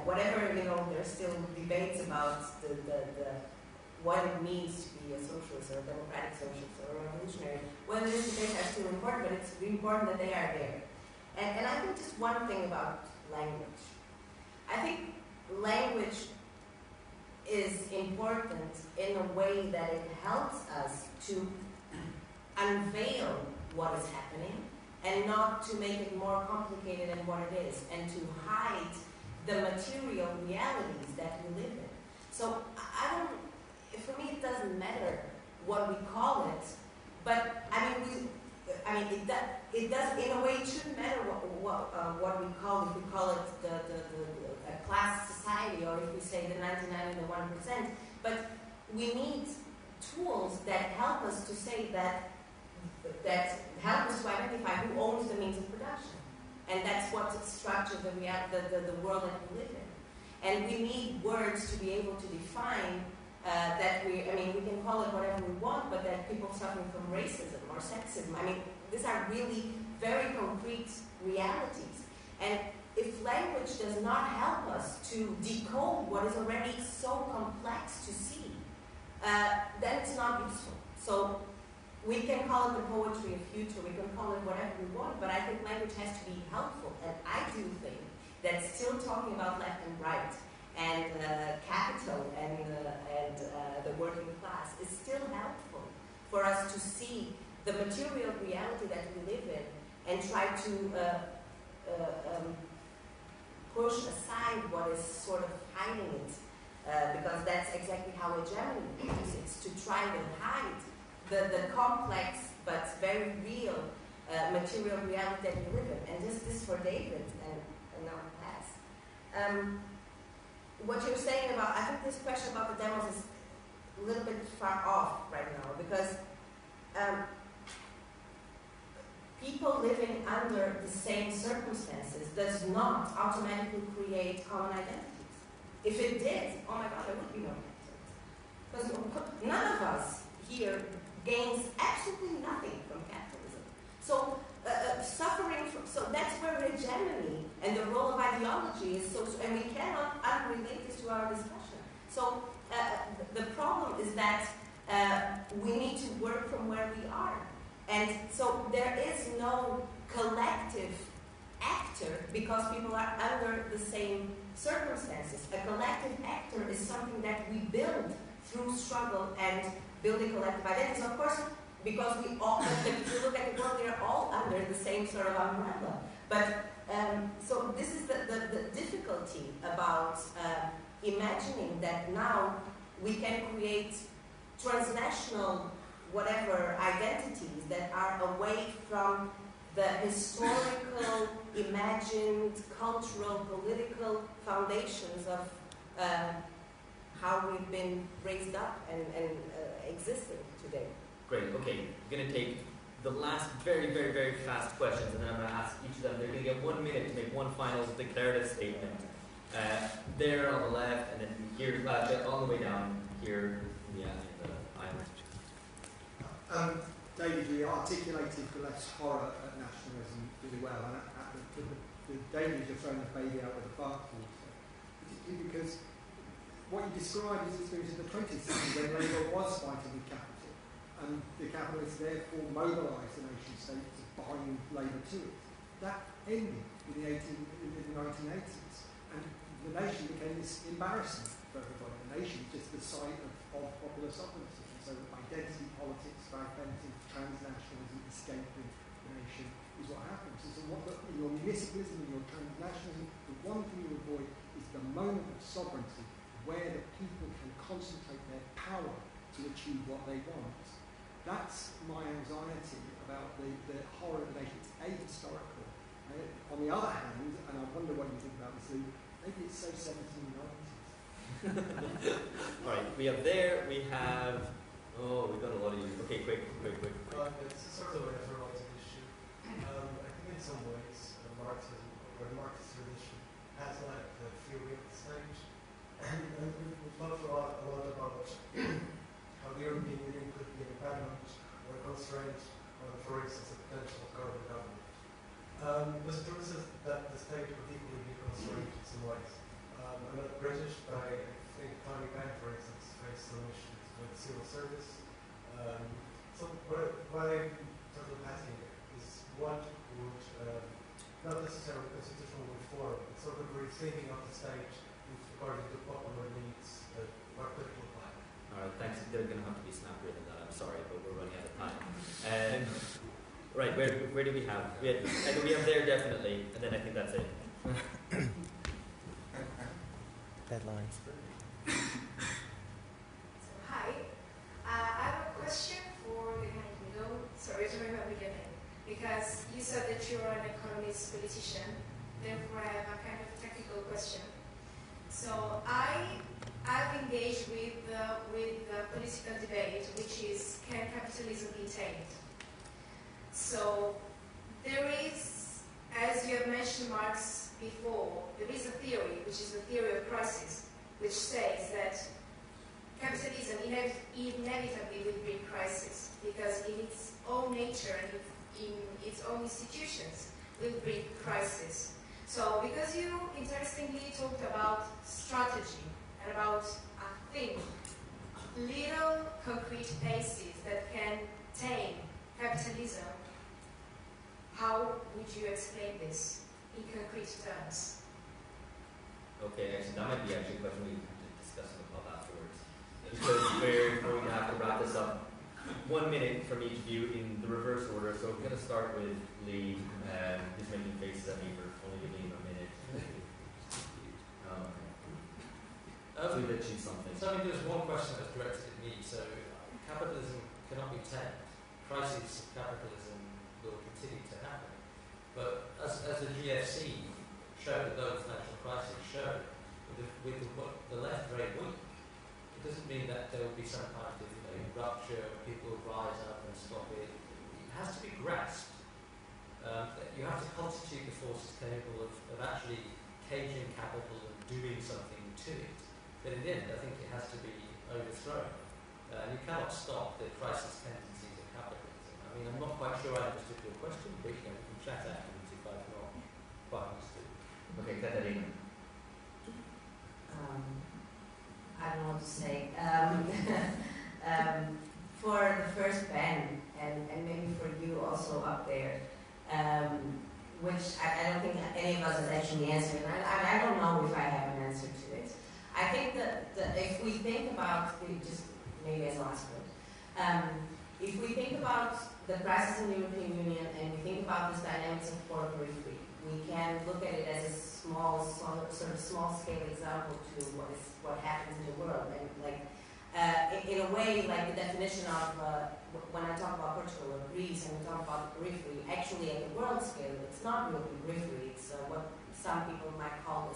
whatever, there's still debates about what it means to be a socialist or a democratic socialist or a revolutionary. Well, these debates are still important, but it's important that they are there. And I think just one thing about language. I think language is important in a way that it helps us to unveil what is happening and not to make it more complicated than what it is, and to hide the material realities that we live in. So for me it doesn't matter what we call it, but it does, in a way it shouldn't matter what we call it. If we call it a class society, or if we say the 99 and the 1%, but we need tools that help us to say that help us to identify who owns the means of production. And that's what structures the world that we live in. And we need words to be able to define that we can call it whatever we want, but that people suffering from racism or sexism, these are really very concrete realities. And if language does not help us to decode what is already so complex to see, then it's not useful. So we can call it the poetry of future, we can call it whatever we want, but I think language has to be helpful. And I do think that still talking about left and right and capital and the working class is still helpful for us to see the material reality that we live in and try to push aside what is sort of hiding it, because that's exactly how hegemony works. It's to try to hide the complex but very real material reality that we live in. And just this for David, and now pass. What you're saying about, I think this question about the demos is a little bit far off right now, because people living under the same circumstances does not automatically create common identities. If it did, oh my God, there would be no capitalism. Because none of us here gains absolutely nothing from capitalism. So suffering from, so that's where hegemony and the role of ideology is so, and we cannot unrelate this to our discussion. So the problem is that we need to work from where we are. And so there is no collective actor because people are under the same circumstances. A collective actor is something that we build through struggle and building collective identities. Of course, because we all, if you look at the world, they're all under the same sort of umbrella. But so this is the difficulty about imagining that now we can create transnational whatever identities that are away from the historical, imagined, cultural, political foundations of how we've been raised up and existing today. Great, okay. I'm going to take the last very, very, very fast questions, and then I'm going to ask each of them. They're going to get 1 minute to make one final declarative statement. There on the left, and then here, all the way down here in the island. David, you articulated the left's horror at nationalism really well, and the dangers of throwing the baby out with the bathwater. Particularly because what you describe is the experience of the 20th century when Labour was fighting with capital, and the capitalists therefore mobilised the nation state to bind Labour to it. That ended in the 1980s, and the nation became this embarrassment for everybody. The nation is just the site of popular sovereignty. So identity politics, fragmenting, transnationalism, escaping the nation is what happens. And so in your municipalism, in your transnationalism, the one thing you avoid is the moment of sovereignty where the people can concentrate their power to achieve what they want. That's my anxiety about the horror of the nation. It's ahistorical. On the other hand, and I wonder what you think about this, Lou, maybe it's so 1790s. Right, we have there, we have... Oh, we've got a lot of you. Okay, quick. It's sort of a heterodox issue. I think in some ways, Marxism, or the Marxist tradition, has lacked the theory at the stage. And we've talked a lot about how the European Union could be an impediment or a constraint on, for instance, the potential of carbon government. But the truth is that the state would equally be constrained in some ways. I'm not British, but I think Tony Benn, for instance, faced some issues with civil service. So what I'm sort of asking is what would, not necessarily constitutional reform, but sort of rethinking of the state according to popular needs, what could it look like? All right, thanks. They're going to have to be snappier than that. I'm sorry, but we're running out of time. Right, where do we have? We have there definitely, and then I think that's it. Deadlines. Hi, I have a question for the kind of middle, sorry to remember beginning, because you said that you are an economist politician, therefore I have a kind of technical question. So I've engaged with the political debate, which is, can capitalism be tamed? So there is, as you have mentioned Marx before, there is a theory, which is the theory of crisis, which says that capitalism inevitably will bring crisis, because in its own nature and in its own institutions will bring crisis. So because you interestingly talked about strategy and about, I think, little concrete bases that can tame capitalism, how would you explain this in concrete terms? Okay, actually, that might be actually a question we can discuss in the pub afterwards. Because we're going to have to wrap this up. 1 minute from each of you in the reverse order. So we're going to start with Lee, who's making faces at me for only giving him a minute. So we let you something. So I mean, there's one question that's directed at me. So capitalism cannot be tamed. Crises of capitalism will continue to happen. But as the GFC showed, the global financial crisis showed, with the left very weak, it doesn't mean that there will be some kind of rupture where people rise up and stop it. It has to be grasped. You have to constitute the forces capable of actually caging capital and doing something to it. But in the end, I think it has to be overthrown. And you cannot stop the crisis tendencies of capitalism. I mean, I'm not quite sure I understood your question, but we can chat afterwards if I've not quite understood. Okay, Katarina. I don't know what to say. For the first ban, and maybe for you also up there, which I don't think any of us has actually answered. And I don't know if I have an answer to it. I think that if we think about, just maybe as a last word, if we think about the crisis in the European Union and we think about this dynamics of poor periphery, we can look at it as a sort of small-scale example to what happens in the world. And in a way, like the definition of when I talk about Portugal or Greece and we talk about periphery, actually at the world scale, it's not really periphery. It's what some people might call a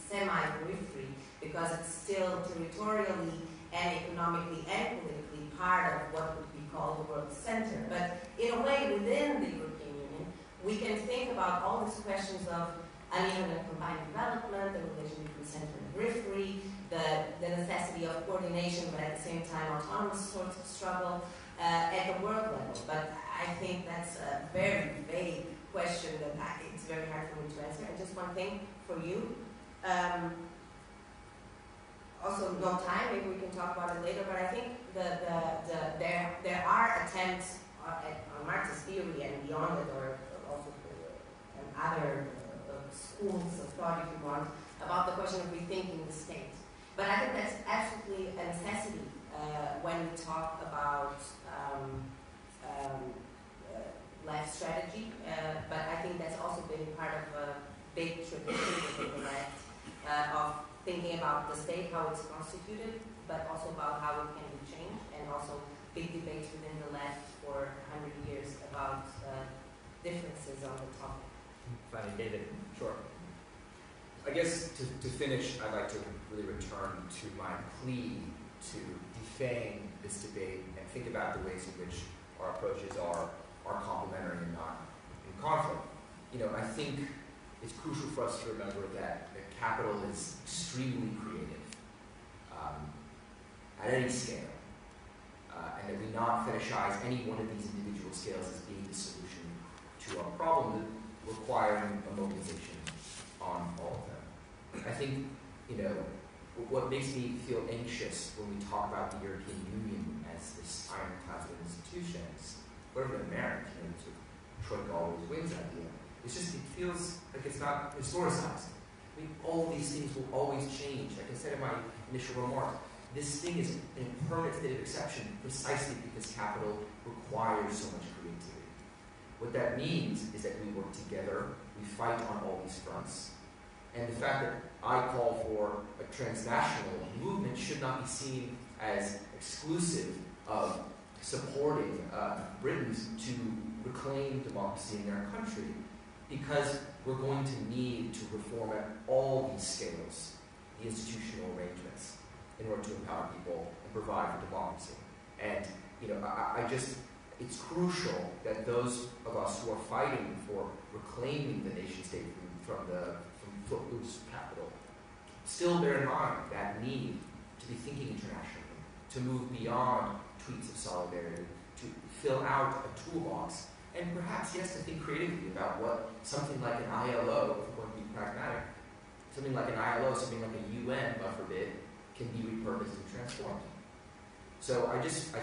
semi-periphery, because it's still territorially and economically and politically part of what would be called the world center. But in a way, within the European Union, we can think about all these questions of uneven and combined development, the relation between center and periphery, the necessity of coordination, but at the same time autonomous sorts of struggle at the world level. But I think that's a very vague question that it's very hard for me to answer. And just one thing for you. Also, no time, maybe we can talk about it later, but I think there are attempts on Marxist theory and beyond it, or also other schools of thought, if you want, about the question of rethinking the state. But I think that's absolutely a necessity when we talk about left strategy, but I think that's also been part of a big tradition within the left of thinking about the state, how it's constituted, but also about how it can be changed, and also big debates within the left for 100 years about differences on the topic. Finally, David. Sure. I guess to finish, I'd like to really return to my plea to defang this debate and think about the ways in which our approaches are complementary and not in conflict. I think it's crucial for us to remember that capital is extremely creative at any scale, and that we not fetishize any one of these individual scales as being the solution to our problem, requiring a mobilization on all of them. I think, what makes me feel anxious when we talk about the European Union as this ironclad of institutions, whatever the merit, this sort of Troika always wins idea, it's just, it feels like it's not historicized. I mean, all these things will always change. Like I said in my initial remarks, this thing is an impermanent state of exception precisely because capital requires so much creativity. What that means is that we work together, we fight on all these fronts, and the fact that I call for a transnational movement should not be seen as exclusive of supporting Britons to reclaim democracy in their country, because we're going to need to reform at all these scales the institutional arrangements in order to empower people and provide for democracy. And it's crucial that those of us who are fighting for reclaiming the nation state from footloose capital still bear in mind that need to be thinking internationally, to move beyond tweets of solidarity, to fill out a toolbox, and perhaps, yes, to think creatively about what something like an ILO, if we're going to be pragmatic, something like an ILO, something like a UN, God forbid, can be repurposed and transformed. So I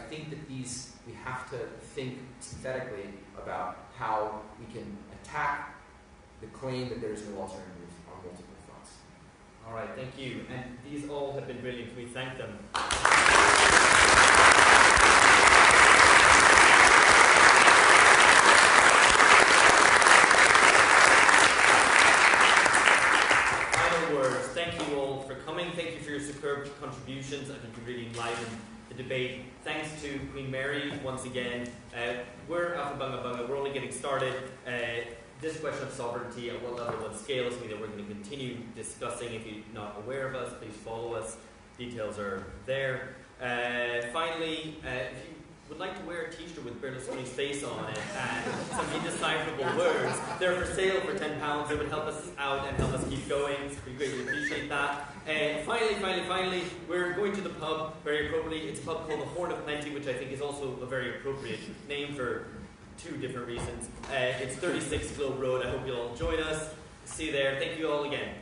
think that we have to think synthetically about how we can attack the claim that there is no alternative on multiple fronts. All right, thank you. And these all have been brilliant. We thank them. Final words. Thank you all for coming. Thank you for your superb contributions. I think you really enlivened the debate. Thanks to Queen Mary once again. We're Aufhebunga Bunga. We're only getting started. This question of sovereignty, at what level, what scale, is something that we're going to continue discussing. If you're not aware of us, please follow us. details are there. Finally, if you would like to wear a t-shirt with Berlusconi's face on it and some indecipherable words, they're for sale for £10. It would help us out and help us keep going. We greatly appreciate that. Finally, we're going to the pub very appropriately. It's a pub called the Horn of Plenty, which I think is also a very appropriate name for two different reasons. It's 36 Globe Road. I hope you'll all join us. See you there. Thank you all again.